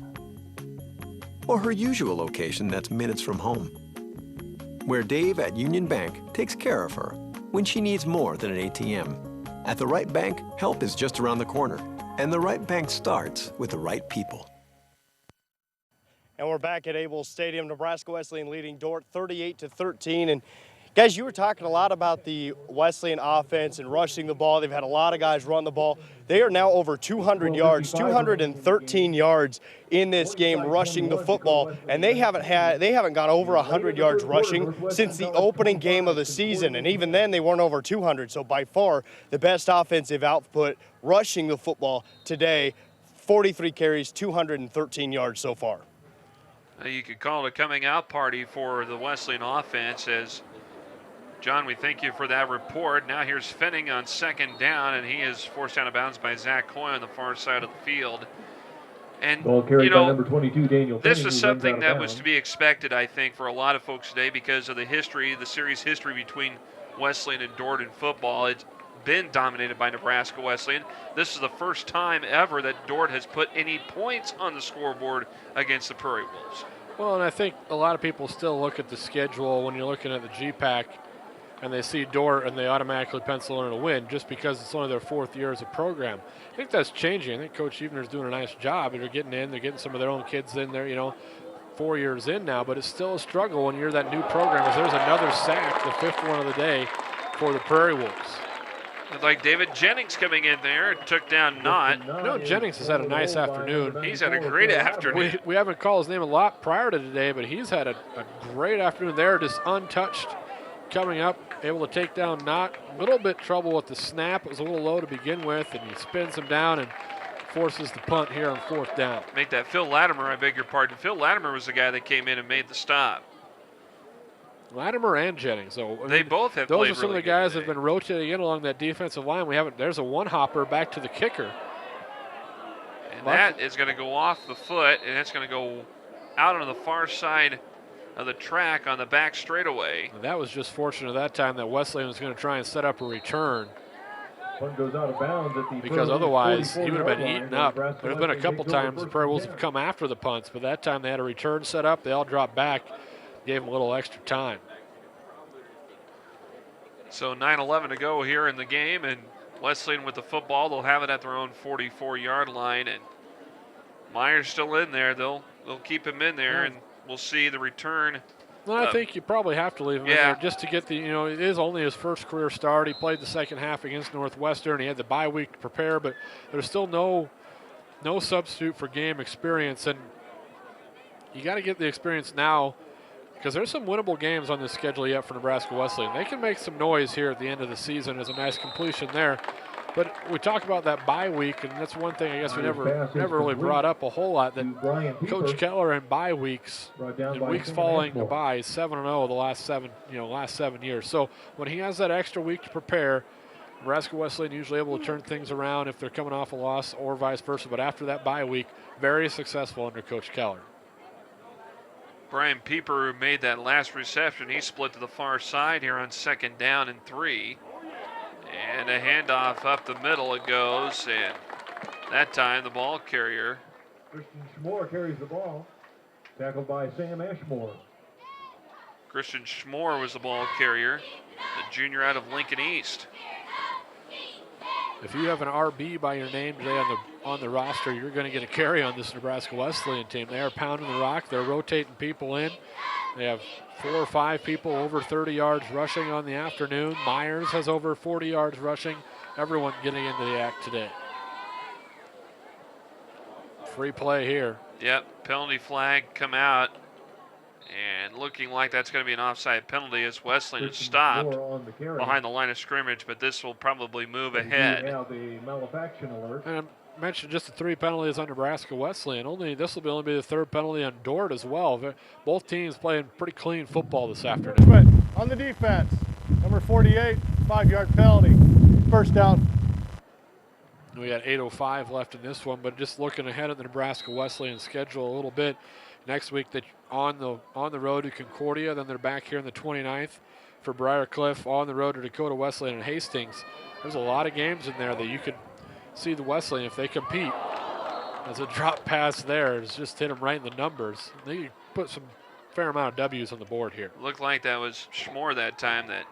Speaker 14: or her usual location that's minutes from home, where Dave at Union Bank takes care of her when she needs more than an ATM. At the right bank, help is just around the corner, and the right bank starts with the right people.
Speaker 5: And we're back at Able Stadium. Nebraska Wesleyan leading DORDT 38-13. And guys, you were talking a lot about the Wesleyan offense and rushing the ball. They've had a lot of guys run the ball. They are now over 200 yards, 213 yards in this game rushing the football. And they haven't got over 100 yards rushing since the opening game of the season. And even then they weren't over 200. So by far the best offensive output rushing the football today. 43 carries, 213 yards so far.
Speaker 2: You could call it a coming out party for the Wesleyan offense. As John, we thank you for that report. Now here's Fennig on 2nd down, and he is forced out of bounds by Zach Coy on the far side of the field. And,
Speaker 4: Ball carried
Speaker 2: you know,
Speaker 4: by number 22, Daniel
Speaker 2: this
Speaker 4: Penny,
Speaker 2: was
Speaker 4: who runs out
Speaker 2: something
Speaker 4: of
Speaker 2: that was
Speaker 4: bounds.
Speaker 2: to be expected, I think, for a lot of folks today because of the history, the series history between Wesleyan and DORDT in football. It's been dominated by Nebraska Wesleyan. This is the first time ever that DORDT has put any points on the scoreboard against the Prairie Wolves.
Speaker 3: Well, and I think a lot of people still look at the schedule when you're looking at the GPAC and they see DORDT and they automatically pencil in a win just because it's only their 4th year as a program. I think that's changing. I think Coach Evener's doing a nice job. They're getting some of their own kids in there, 4 years in now, but it's still a struggle when you're that new program. As there's another sack, the 5th one of the day for the Prairie Wolves.
Speaker 2: It's like David Jennings coming in there and took down Knott.
Speaker 3: Jennings has had a nice afternoon.
Speaker 2: He's had a great afternoon.
Speaker 3: We haven't called his name a lot prior to today, but he's had a great afternoon there, just untouched coming up, able to take down Knott. A little bit trouble with the snap. It was a little low to begin with, and he spins him down and forces the punt here on 4th down.
Speaker 2: Make that Phil Latimer, I beg your pardon. Phil Latimer was the guy that came in and made the stop.
Speaker 3: Latimer and Jennings. So
Speaker 2: they both have
Speaker 3: those
Speaker 2: played
Speaker 3: are some
Speaker 2: really
Speaker 3: of the guys
Speaker 2: good
Speaker 3: that have been rotating in along that defensive line. There's a one-hopper back to the kicker.
Speaker 2: And that is going to go off the foot, and it's going to go out on the far side of the track on the back straightaway.
Speaker 3: And that was just fortunate that time that Wesleyan was going to try and set up a return.
Speaker 4: One goes out of bounds at the
Speaker 3: because otherwise he would have been
Speaker 4: 44-yard
Speaker 3: eaten
Speaker 4: line.
Speaker 3: up. There have been a couple times the Prairie Wolves have come after the punts, but that time they had a return set up. They all dropped back, gave them a little extra time.
Speaker 2: So 9:11 to go here in the game, and Wesleyan with the football. They'll have it at their own 44-yard line, and Myers still in there. They'll keep him in there, and we'll see the return.
Speaker 3: Well, I think you probably have to leave him in there just to get the, it is only his first career start. He played the second half against Northwestern. He had the bye week to prepare, but there's still no substitute for game experience, and you got to get the experience now because there's some winnable games on this schedule yet for Nebraska Wesleyan. They can make some noise here at the end of the season. There's a nice completion there. But we talk about that bye week, and that's one thing I guess we never really brought up a whole lot, that Coach Keller in bye weeks, in weeks following a bye, 7-0 the last 7 years. So when he has that extra week to prepare, Nebraska Wesleyan usually able to turn things around if they're coming off a loss or vice versa. But after that bye week, very successful under Coach Keller.
Speaker 2: Brian Pieper, who made that last reception, he split to the far side here on 2nd down and 3. And a handoff up the middle it goes, and that time the ball carrier.
Speaker 4: Christian Schmore carries the ball, tackled by Sam Ashmore.
Speaker 2: Christian Schmore was the ball carrier, the junior out of Lincoln East.
Speaker 3: If you have an RB by your name today on the roster, you're going to get a carry on this Nebraska Wesleyan team. They are pounding the rock. They're rotating people in. They have 4 or 5 people over 30 yards rushing on the afternoon. Myers has over 40 yards rushing. Everyone getting into the act today. Free play here.
Speaker 2: Yep, penalty flag come out. And looking like that's going to be an offside penalty as Wesleyan is stopped behind the line of scrimmage, but this will probably move ahead.
Speaker 4: The malefaction alert.
Speaker 3: And I mentioned just the 3 penalties on Nebraska Wesleyan. This will only be the 3rd penalty on DORDT as well. Both teams playing pretty clean football this afternoon.
Speaker 15: But on the defense, number 48, 5-yard penalty, 1st down.
Speaker 3: We got 8:05 left in this one, but just looking ahead at the Nebraska Wesleyan schedule a little bit. Next week, they're on the road to Concordia. Then they're back here on the 29th for Briarcliff, on the road to Dakota Wesleyan and Hastings. There's a lot of games in there that you could see the Wesleyan, if they compete. As a drop pass there, it's just hit them right in the numbers. They can put some fair amount of W's on the board here.
Speaker 2: Looked like that was Schmore that time that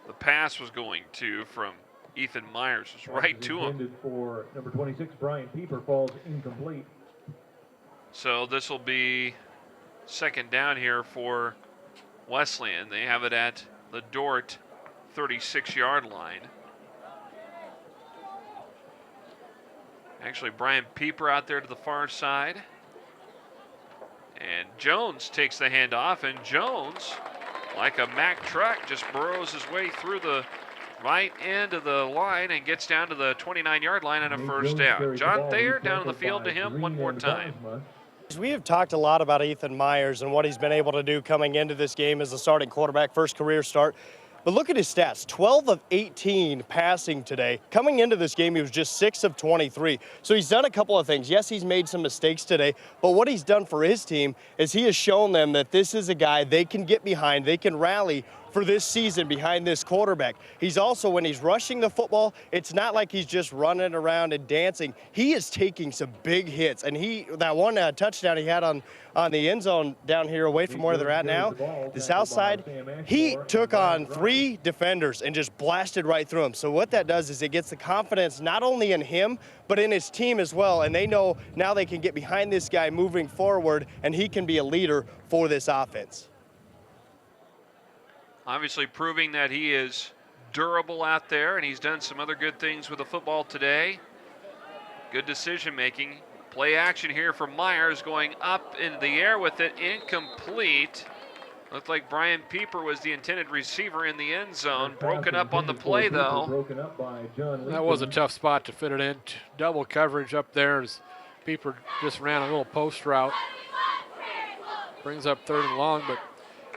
Speaker 2: the pass was going to from Ethan Myers. It was right to him.
Speaker 4: Intended for number 26, Brian Pieper, falls incomplete.
Speaker 2: So this will be 2nd down here for Wesleyan. They have it at the DORDT 36-yard line. Actually, Brian Pieper out there to the far side. And Jones takes the handoff, and Jones, like a Mack truck, just burrows his way through the right end of the line and gets down to the 29-yard line on a 1st down. John Thayer down on the field to him one more time.
Speaker 5: We have talked a lot about Ethan Myers and what he's been able to do coming into this game as a starting quarterback, first career start. But look at his stats, 12 of 18 passing today. Coming into this game, he was just 6 of 23. So he's done a couple of things. Yes, he's made some mistakes today, but what he's done for his team is he has shown them that this is a guy they can get behind, they can rally for this season behind this quarterback. He's also, when he's rushing the football, it's not like he's just running around and dancing. He is taking some big hits, and that one touchdown he had on the end zone down here away from where they're at now, the south side, he took on 3 defenders and just blasted right through them. So what that does is it gets the confidence not only in him, but in his team as well, and they know now they can get behind this guy moving forward, and he can be a leader for this offense.
Speaker 2: Obviously proving that he is durable out there, and he's done some other good things with the football today. Good decision making. Play action here from Myers, going up in the air with it, incomplete. Looked like Brian Pieper was the intended receiver in the end zone. Broken up on the play, though.
Speaker 3: That was a tough spot to fit it in. Double coverage up there as Pieper just ran a little post route. Brings up 3rd and long, but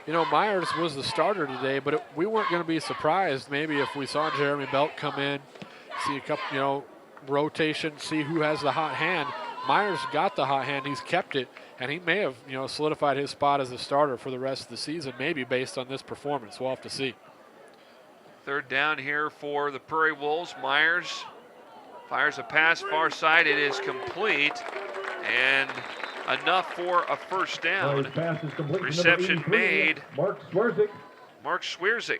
Speaker 3: you know, Myers was the starter today, but we weren't going to be surprised maybe if we saw Jeremy Belt come in, see a couple, rotation, see who has the hot hand. Myers got the hot hand, he's kept it, and he may have, solidified his spot as a starter for the rest of the season, maybe based on this performance. We'll have to see.
Speaker 2: 3rd down here for the Prairie Wolves. Myers fires a pass far side. It is complete, and enough for a first down. Reception made.
Speaker 4: Mark
Speaker 2: Schwierzik.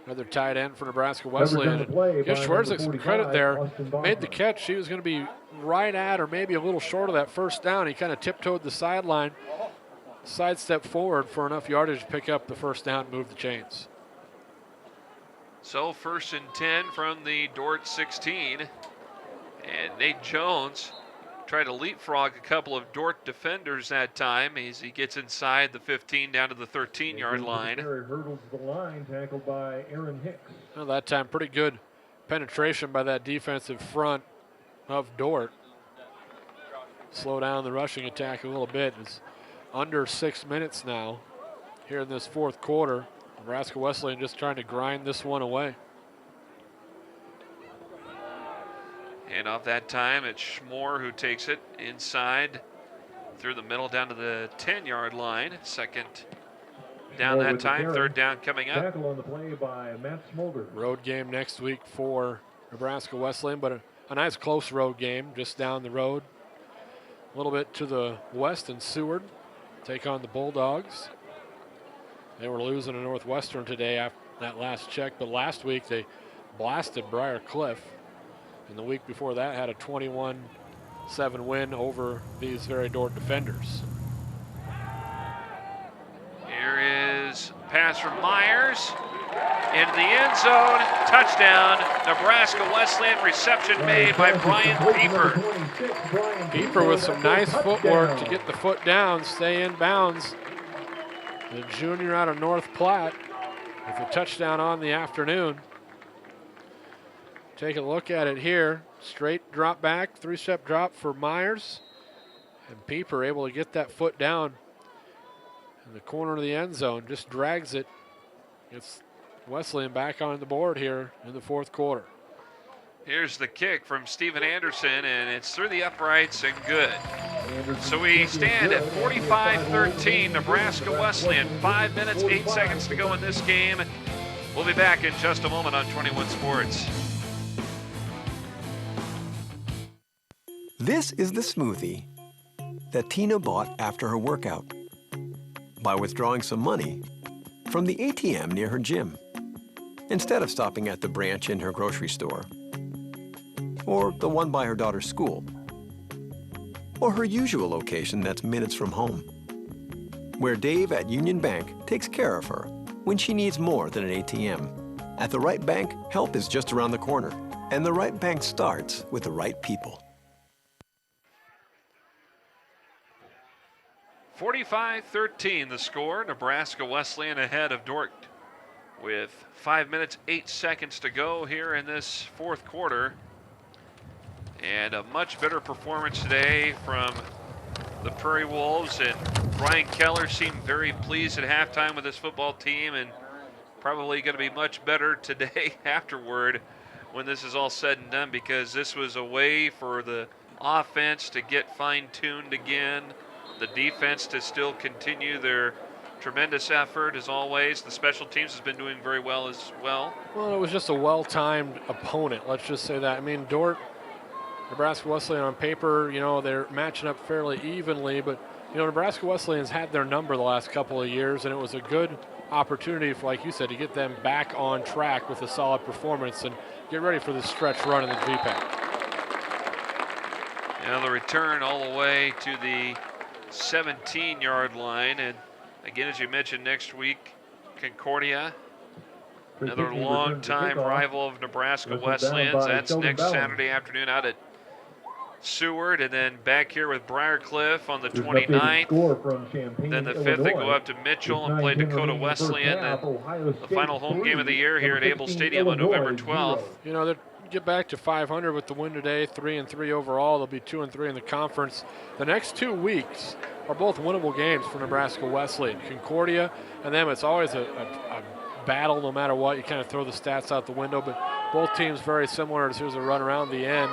Speaker 3: Another tight end for Nebraska Wesleyan. Give Schwierzik some credit there. Made the catch. He was going to be right at or maybe a little short of that first down. He kind of tiptoed the sideline, sidestepped forward for enough yardage to pick up the first down and move the chains.
Speaker 2: So 1st and 10 from the DORDT 16. And Nate Jones tried to leapfrog a couple of DORDT defenders that time as he gets inside the 15 down to the 13-yard line.
Speaker 4: Hurdles the line, tackled by Aaron Hicks.
Speaker 3: Well, that time pretty good penetration by that defensive front of DORDT. Slow down the rushing attack a little bit. It's under 6 minutes now here in this 4th quarter. Nebraska Wesleyan just trying to grind this one away.
Speaker 2: And off that time, it's Schmore who takes it inside through the middle down to the 10-yard line. 2nd down that time, 3rd down coming up.
Speaker 4: Tackle on the play by Matt Smolder.
Speaker 3: Road game next week for Nebraska Wesleyan, but a nice close road game just down the road. A little bit to the west in Seward. Take on the Bulldogs. They were losing to Northwestern today after that last check, but last week they blasted Briar Cliff. And the week before that had a 21-7 win over these very DORDT defenders.
Speaker 2: Here is a pass from Myers. Into the end zone. Touchdown. Nebraska Wesleyan. Reception made by Brian Pieper.
Speaker 3: Pieper with some nice footwork to get the foot down, stay in bounds. The junior out of North Platte with a touchdown on the afternoon. Take a look at it here. Straight drop back, 3-step drop for Myers. And Pieper able to get that foot down in the corner of the end zone. Just drags it. Gets Wesleyan back on the board here in the 4th quarter.
Speaker 2: Here's the kick from Steven Anderson, and it's through the uprights and good. So we stand at 45-13, Nebraska Wesleyan. 5 minutes, 8 seconds to go in this game. We'll be back in just a moment on 21 Sports.
Speaker 14: This is the smoothie that Tina bought after her workout by withdrawing some money from the ATM near her gym instead of stopping at the branch in her grocery store or the one by her daughter's school or her usual location that's minutes from home, where Dave at Union Bank takes care of her when she needs more than an ATM. At the right bank, help is just around the corner, and the right bank starts with the right people.
Speaker 2: 45-13 the score. Nebraska Wesleyan ahead of DORDT with 5 minutes, 8 seconds to go here in this 4th quarter. And a much better performance today from the Prairie Wolves. And Brian Keller seemed very pleased at halftime with his football team. And probably going to be much better today afterward when this is all said and done, because this was a way for the offense to get fine-tuned again, the defense to still continue their tremendous effort as always. The special teams has been doing very well as well.
Speaker 3: Well, it was just a well-timed opponent, let's just say that. I mean, Nebraska Wesleyan on paper, they're matching up fairly evenly, but, Nebraska Wesleyan's had their number the last couple of years, and it was a good opportunity, for, like you said, to get them back on track with a solid performance and get ready for this stretch run in the GPAC.
Speaker 2: Now the return all the way to the 17-yard line, and again, as you mentioned, next week, Concordia, another long-time rival of Nebraska Wesleyan's. That's next Saturday afternoon out at Seward, and then back here with Briarcliff on the 29th. Then the 5th, they go up to Mitchell and play Dakota Wesleyan. Then the final home game of the year here at Able Stadium on November 12th.
Speaker 3: They'll get back to 500 with the win today, 3-3 overall. They'll be 2-3 in the conference. The next 2 weeks are both winnable games for Nebraska Wesleyan. Concordia and them, it's always a battle no matter what. You kind of throw the stats out the window, but both teams very similar. Here's a run around the end,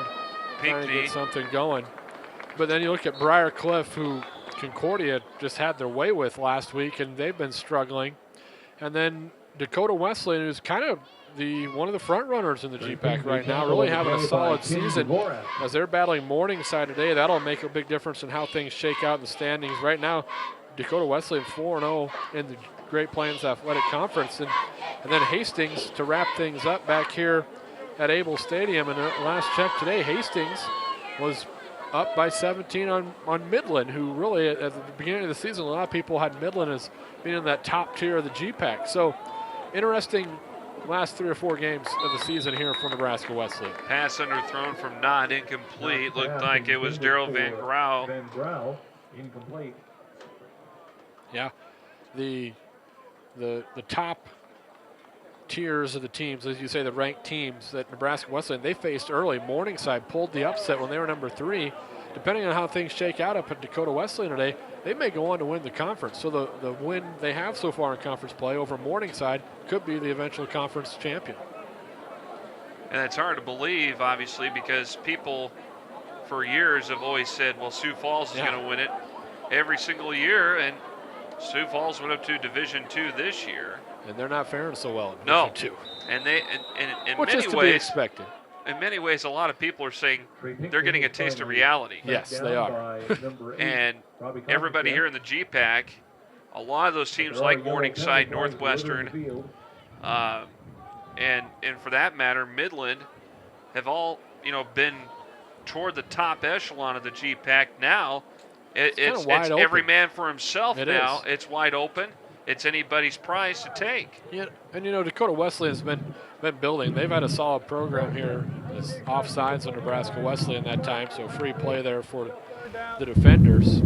Speaker 3: trying to get something going. But then you look at Briarcliff, who Concordia just had their way with last week, and they've been struggling. And then Dakota Wesleyan, who's kind of one of the front runners in the GPAC right now, really having a solid season as they're battling Morningside today. That'll make a big difference in how things shake out in the standings. Right now, Dakota Wesleyan 4-0 in the Great Plains Athletic Conference, and then Hastings to wrap things up back here at Able Stadium. And last check today, Hastings was up by 17 on Midland, who really at the beginning of the season, a lot of people had Midland as being in that top tier of the GPAC. So interesting last 3 or 4 games of the season here for Nebraska Wesleyan.
Speaker 2: Pass underthrown from Knott, incomplete. Looked like it was Daryl Van Grau.
Speaker 4: Van Grau, incomplete.
Speaker 3: Yeah, the top tiers of the teams, as you say, the ranked teams that Nebraska Wesleyan, they faced early. Morningside pulled the upset when they were number 3. Depending on how things shake out up at Dakota Wesleyan today, they may go on to win the conference. So the win they have so far in conference play over Morningside could be the eventual conference champion.
Speaker 2: And it's hard to believe, obviously, because people for years have always said, well, Sioux Falls is going to win it every single year, and Sioux Falls went up to Division II this year.
Speaker 3: And they're not faring so well in Division II.
Speaker 2: And they, in
Speaker 3: which
Speaker 2: many
Speaker 3: is to
Speaker 2: ways,
Speaker 3: be expected.
Speaker 2: In many ways, a lot of people are saying they're getting a taste of reality.
Speaker 3: Yes, they are.
Speaker 2: And everybody here in the GPAC, a lot of those teams like Morningside, Northwestern, and for that matter, Midland, have all been toward the top echelon of the GPAC. Now it's every man for himself. Now it's wide open. It's anybody's prize to take.
Speaker 3: Yeah, and Dakota Wesleyan has been building. They've had a solid program here. It's offsides of Nebraska Wesleyan that time, so free play there for the defenders.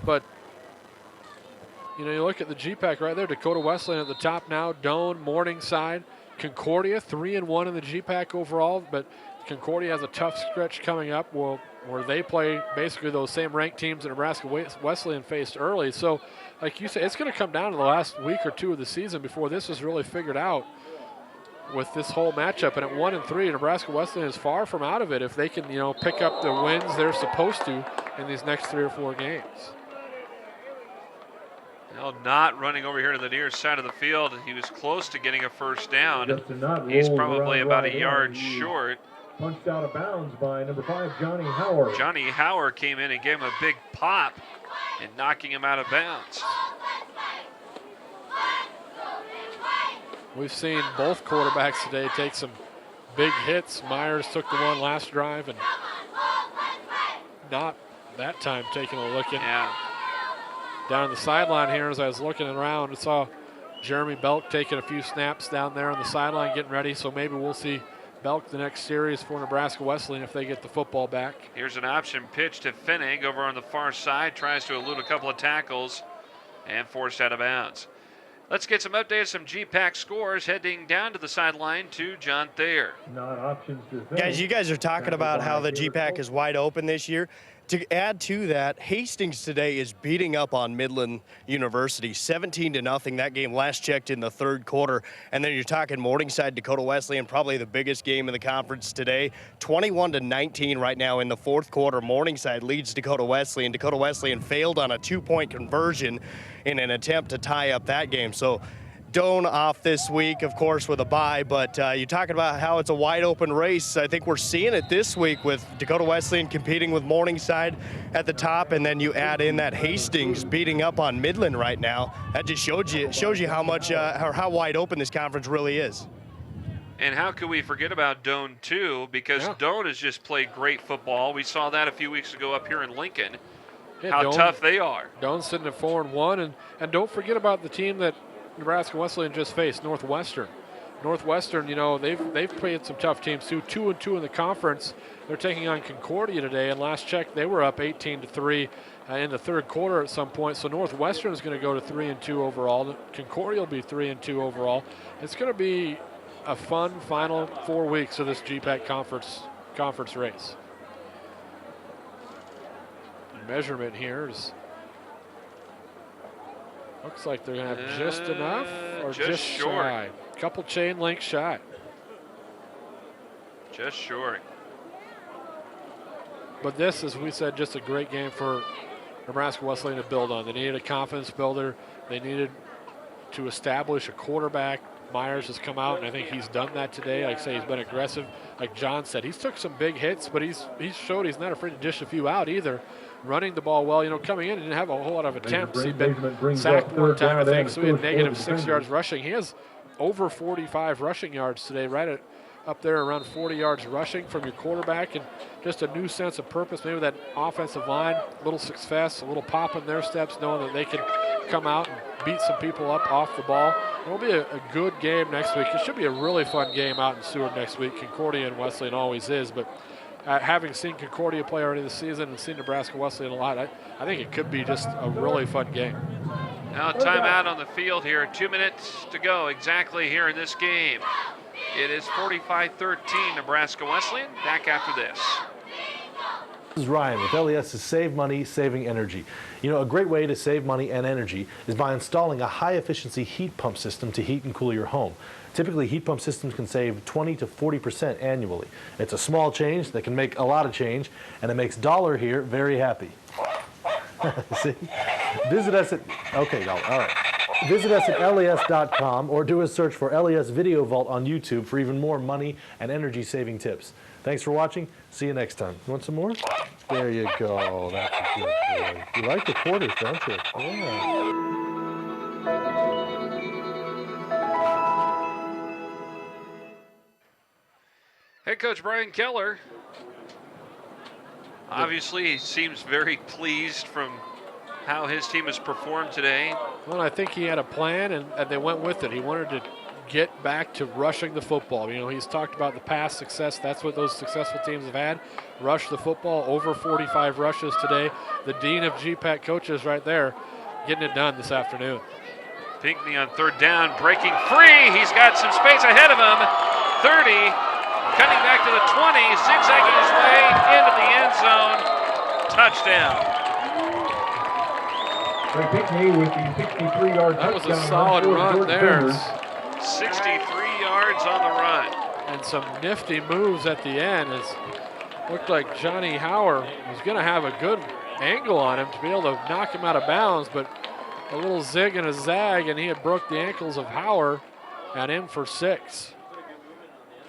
Speaker 3: But you look at the GPAC right there. Dakota Wesleyan at the top now. Doane, Morningside, Concordia 3-1 in the GPAC overall, but Concordia has a tough stretch coming up where they play basically those same ranked teams that Nebraska Wesleyan faced early. So, like you said, it's going to come down to the last week or 2 of the season before this is really figured out with this whole matchup. And at 1-3, Nebraska Wesleyan is far from out of it if they can, pick up the wins they're supposed to in these next 3 or 4 games.
Speaker 2: Well, not running over here to the near side of the field. He was close to getting a first down. He's probably about a yard short.
Speaker 4: Punched out of bounds by number 5, Johnny Howard.
Speaker 2: Johnny Howard came in and gave him a big pop and knocking him out of bounds.
Speaker 3: We've seen both quarterbacks today take some big hits. Myers took the one last drive and not that time taking a look in.
Speaker 2: Yeah.
Speaker 3: Down on the sideline here, as I was looking around, I saw Jeremy Belk taking a few snaps down there on the sideline getting ready, so maybe we'll see Belk the next series for Nebraska Wesleyan if they get the football back.
Speaker 2: Here's an option pitch to Finning over on the far side. Tries to elude a couple of tackles and forced out of bounds. Let's get some updates, some GPAC scores. Heading down to the sideline to John Thayer.
Speaker 4: Not options to
Speaker 5: Guys, you guys are talking about how the GPAC is wide open this year. To add to that, Hastings today is beating up on Midland University, 17-0. That game last checked in the third quarter. And then you're talking Morningside, Dakota Wesleyan, probably the biggest game in the conference today. 21-19 right now in the fourth quarter. Morningside leads Dakota Wesleyan. Dakota Wesleyan failed on a 2-point conversion in an attempt to tie up that game. So Doane off this week, of course, with a bye, but you're talking about how it's a wide open race. I think we're seeing it this week with Dakota Wesleyan competing with Morningside at the top, and then you add in that Hastings beating up on Midland right now. That just shows you how much or how wide open this conference really is.
Speaker 2: And how could we forget about Doane, too, because Doane has just played great football. We saw that a few weeks ago up here in Lincoln, how
Speaker 3: Doane,
Speaker 2: tough they are.
Speaker 3: Doane's sitting at 4-1, and don't forget about the team that Nebraska Wesleyan just faced, Northwestern. Northwestern, you know, they've played some tough teams too. 2-2 in the conference. They're taking on Concordia today, and last check they were up 18-3 in the third quarter at some point. So Northwestern is going to go to 3-2 overall. Concordia will be 3-2 overall. It's going to be a fun final 4 weeks of this GPAC conference race. The measurement here is. Looks like they're going to have just enough or just shy. Couple chain link shy.
Speaker 2: Just short.
Speaker 3: But this, as we said, just a great game for Nebraska Wesleyan to build on. They needed a confidence builder. They needed to establish a quarterback. Myers has come out, and I think he's done that today. Like I say, he's been aggressive. Like John said, he's took some big hits, but he's showed he's not afraid to dish a few out either. Running the ball well, you know, coming in, he didn't have a whole lot of attempts. He'd been sacked one time, I think, so he had negative 6 yards rushing. He has over 45 rushing yards today, right up there around 40 yards rushing from your quarterback, and just a new sense of purpose. Maybe that offensive line, a little success, a little pop in their steps, knowing that they can come out and beat some people up off the ball. It'll be a good game next week. It should be a really fun game out in Seward next week. Concordia and Wesleyan always is, but having seen Concordia play already this season and seen Nebraska Wesleyan a lot, I think it could be just a really fun game.
Speaker 2: Now timeout on the field here. 2 minutes to go exactly here in this game. It is 45-13 Nebraska Wesleyan. Back after this.
Speaker 12: This is Ryan with LES's Save Money, Saving Energy. You know, a great way to save money and energy is by installing a high-efficiency heat pump system to heat and cool your home. Typically, heat pump systems can save 20 to 40% annually. It's a small change that can make a lot of change, and it makes Dollar here very happy. See? Visit us at, okay, Dollar, all right. Visit us at les.com or do a search for LES Video Vault on YouTube for even more money and energy-saving tips. Thanks for watching. See you next time. You want some more? There you go. That's a good boy. You like the quarters, don't you? Yeah.
Speaker 2: Head coach Brian Keller. Obviously, he seems very pleased from how his team has performed today.
Speaker 3: Well, I think he had a plan, and they went with it. He wanted to get back to rushing the football. You know, he's talked about the past success. That's what those successful teams have had. Rush the football, over 45 rushes today. The dean of GPAC coaches right there getting it done this afternoon.
Speaker 2: Pinckney on third down, breaking free. He's got some space ahead of him. 30, cutting back to the 20, zigzagging his way into the end zone. Touchdown.
Speaker 4: Pinckney with the 63-yard touchdown.
Speaker 3: That was a solid run there.
Speaker 2: 63 yards on the run.
Speaker 3: And some nifty moves at the end. It looked like Johnny Hauer was going to have a good angle on him to be able to knock him out of bounds, but a little zig and a zag, and he had broke the ankles of Hauer and in for 6.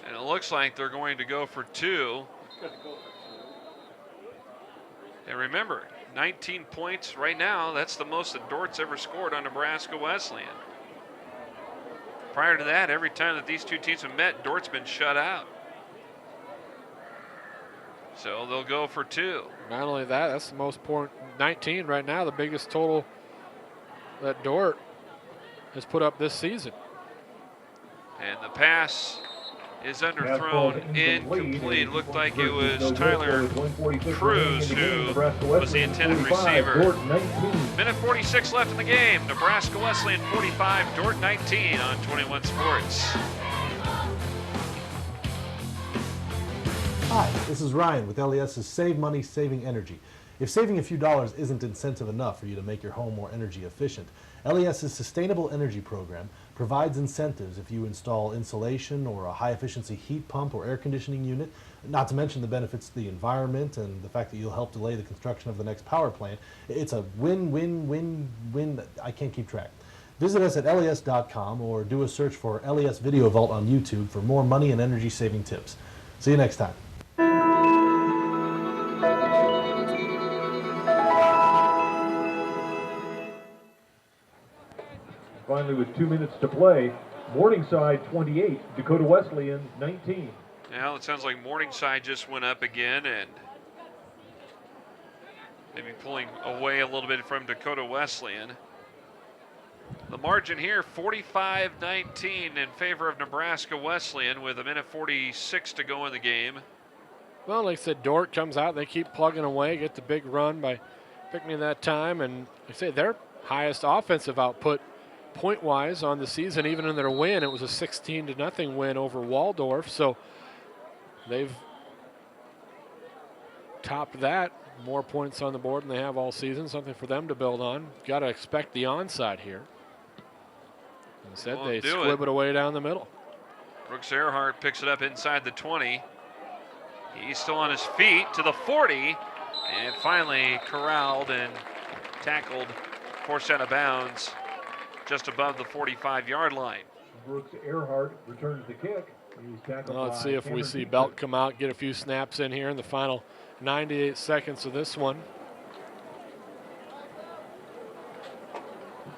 Speaker 2: And it looks like they're going to go for 2. And remember, 19 points right now. That's the most that DORDT's ever scored on Nebraska Wesleyan. Prior to that, every time that these two teams have met, DORDT's been shut out. So they'll go for 2.
Speaker 3: Not only that, that's the most important. 19 right now, the biggest total that DORDT has put up this season.
Speaker 2: And the pass is underthrown, incomplete. Looked like it was Tyler Cruz who was the intended receiver. Minute 46 left in the game. Nebraska Wesleyan 45, DORDT 19 on 21 Sports.
Speaker 12: Hi, this is Ryan with LES's Save Money, Saving Energy. If saving a few dollars isn't incentive enough for you to make your home more energy efficient, LES's Sustainable Energy Program provides incentives if you install insulation or a high-efficiency heat pump or air conditioning unit, not to mention the benefits to the environment and the fact that you'll help delay the construction of the next power plant. It's a win-win-win-win. I can't keep track. Visit us at les.com or do a search for LES Video Vault on YouTube for more money and energy saving tips. See you next time.
Speaker 4: Finally, with 2 minutes to play, Morningside 28, Dakota Wesleyan 19.
Speaker 2: Now it sounds like Morningside just went up again and maybe pulling away a little bit from Dakota Wesleyan. The margin here, 45-19 in favor of Nebraska Wesleyan with 1:46 to go in the game.
Speaker 3: Well, like I said, DORDT comes out. They keep plugging away, get the big run by Pinckney that time. And like I say, their highest offensive output point-wise on the season, even in their win, it was a 16-0 win over Waldorf. So they've topped that. More points on the board than they have all season. Something for them to build on. Got to expect the onside here. Instead, they squib it away down the middle.
Speaker 2: Brooks Earhart picks it up inside the 20. He's still on his feet to the 40, and finally corralled and tackled, forced out of bounds just above the 45-yard line.
Speaker 4: Brooks Earhart returns the kick. He's tackled
Speaker 3: Well, let's
Speaker 4: by
Speaker 3: see if we
Speaker 4: Cameron
Speaker 3: see
Speaker 4: Beaver.
Speaker 3: Belt come out, get a few snaps in here in the final 98 seconds of this one.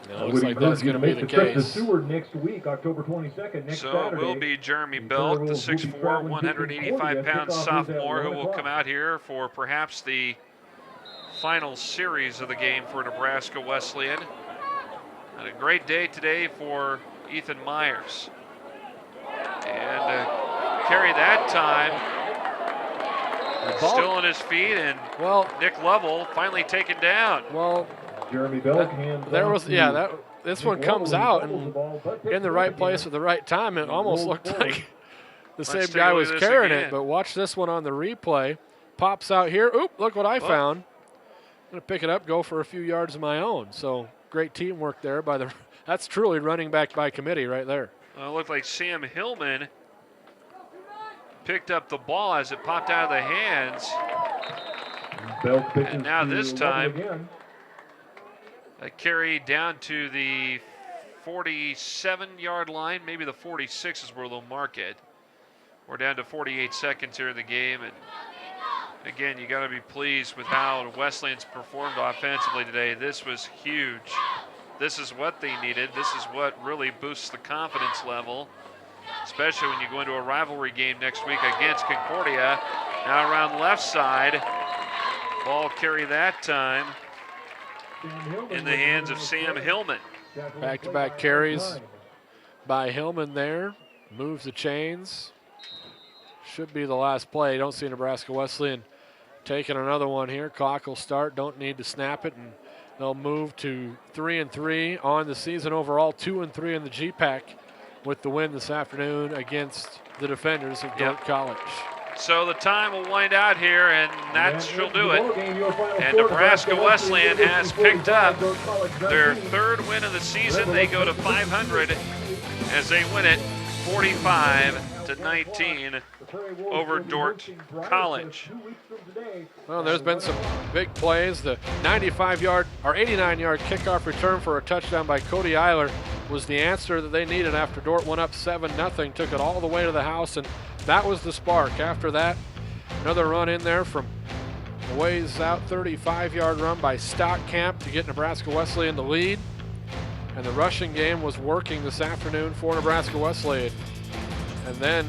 Speaker 3: It looks like that's going to be the case.
Speaker 4: Seward next week, October 22nd, next
Speaker 2: So
Speaker 4: Saturday.
Speaker 2: it will be Jeremy Belt, the 6'4", 185-pound sophomore who will come out here for perhaps the final series of the game for Nebraska Wesleyan. And a great day today for Ethan Myers. And carry that time. Still on his feet, and Nick Lovell finally taken down.
Speaker 3: Well,
Speaker 4: Jeremy Belt
Speaker 3: there was, this one comes out and in the right place at the right time. It almost looked like the same guy was carrying it, but watch this one on the replay. Pops out here. Oop, look what I found. I'm going to pick it up, go for a few yards of my own. So great teamwork there by that's truly running back by committee right there.
Speaker 2: Well, it looked like Sam Hillman picked up the ball as it popped out of the hands. And now this time, a carry down to the 47-yard line, maybe the 46 is where they'll mark it. We're down to 48 seconds here in the game, and again, you got to be pleased with how Wesleyan's performed offensively today. This was huge. This is what they needed. This is what really boosts the confidence level, especially when you go into a rivalry game next week against Concordia. Now around left side, ball carry that time in the hands of Sam Hillman.
Speaker 3: Back-to-back carries by Hillman there. Moves the chains. Should be the last play. Don't see Nebraska Wesleyan taking another one here. Clock will start. Don't need to snap it. And they'll move to 3-3 on the season overall. 2-3 in the GPAC with the win this afternoon against the defenders of DORDT College.
Speaker 2: So the time will wind out here, and that shall do it. And Nebraska Wesleyan has picked up their third win of the season. They go to 500 as they win it 45-19 over DORDT College.
Speaker 3: Well, there's been some big plays. The 89-yard kickoff return for a touchdown by Cody Eiler was the answer that they needed after DORDT went up 7-0, took it all the way to the house, and that was the spark. After that, another run in there from a ways out, 35-yard run by Stockkamp to get Nebraska Wesleyan the lead. And the rushing game was working this afternoon for Nebraska Wesleyan. And then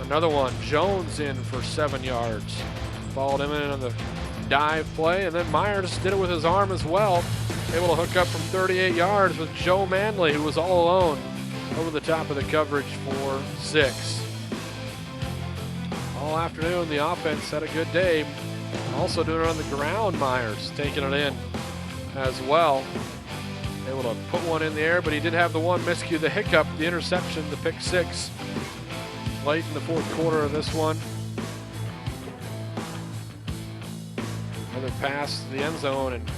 Speaker 3: another one, Jones in for 7 yards. Followed him in on the dive play, and then Myers did it with his arm as well. Able to hook up from 38 yards with Joe Manley, who was all alone over the top of the coverage for 6. All afternoon, the offense had a good day. Also doing it on the ground, Myers taking it in as well. Able to put one in the air, but he did have the one miscue, the hiccup, the interception, the pick 6 late in the fourth quarter of this one. Another pass to the end zone, and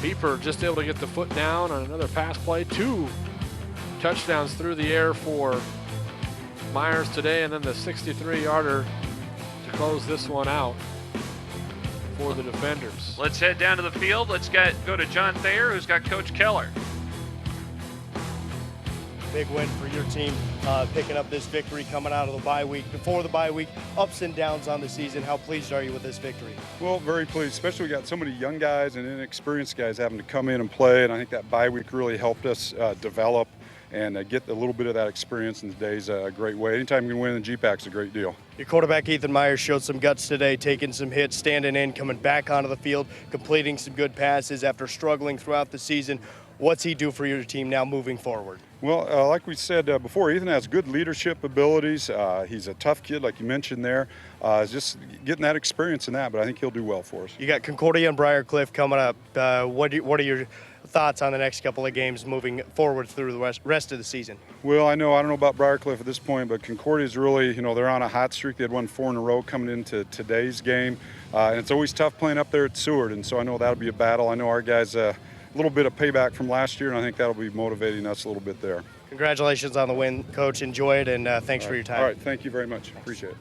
Speaker 3: Beeper just able to get the foot down on another pass play. 2 touchdowns through the air for Myers today, and then the 63-yarder to close this one out for the defenders.
Speaker 2: Let's head down to the field. Let's go to John Thayer, who's got Coach Keller.
Speaker 5: Big win for your team, picking up this victory coming out of the bye week. Before the bye week, ups and downs on the season. How pleased are you with this victory?
Speaker 18: Well, very pleased, especially we got so many young guys and inexperienced guys having to come in and play, and I think that bye week really helped us develop and get a little bit of that experience in today's a great way. Anytime you can win in the GPAC's a great deal.
Speaker 5: Your quarterback, Ethan Myers, showed some guts today, taking some hits, standing in, coming back onto the field, completing some good passes after struggling throughout the season. What's he do for your team now moving forward?
Speaker 18: Well, like we said before, Ethan has good leadership abilities. He's a tough kid, like you mentioned there. Just getting that experience in that, but I think he'll do well for us.
Speaker 5: You got Concordia and Briarcliff coming up. What are your thoughts on the next couple of games moving forward through the rest of the season?
Speaker 18: Well, I don't know about Briarcliff at this point, but Concordia's really, they're on a hot streak. They had won 4 in a row coming into today's game. And it's always tough playing up there at Seward, and so I know that'll be a battle. I know our guys a little bit of payback from last year, and I think that'll be motivating us a little bit there.
Speaker 5: Congratulations on the win, Coach. Enjoy it, and thanks for your time.
Speaker 18: All right, thank you very much. Appreciate it.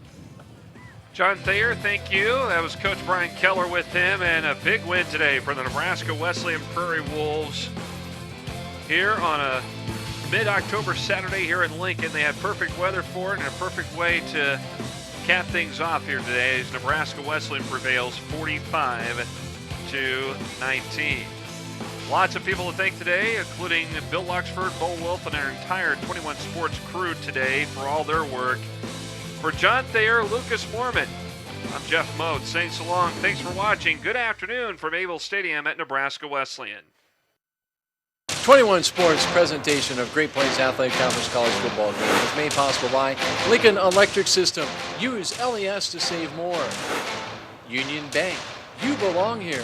Speaker 2: John Thayer, thank you. That was Coach Brian Keller with him, and a big win today for the Nebraska Wesleyan Prairie Wolves here on a mid-October Saturday here in Lincoln. They had perfect weather for it and a perfect way to cap things off here today as Nebraska Wesleyan prevails 45-19. Lots of people to thank today, including Bill Luxford, Bo Wolf, and our entire 21 Sports crew today for all their work. For John Thayer, Lucas Mormon, I'm Jeff Moat saying so long. Thanks for watching. Good afternoon from Able Stadium at Nebraska Wesleyan.
Speaker 1: 21 Sports presentation of Great Plains Athletic Conference College Football Game is made possible by Lincoln Electric System. Use LES to save more. Union Bank, you belong here.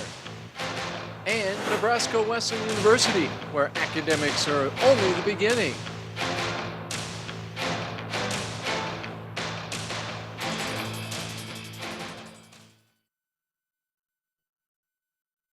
Speaker 1: And Nebraska Wesleyan University, where academics are only the beginning.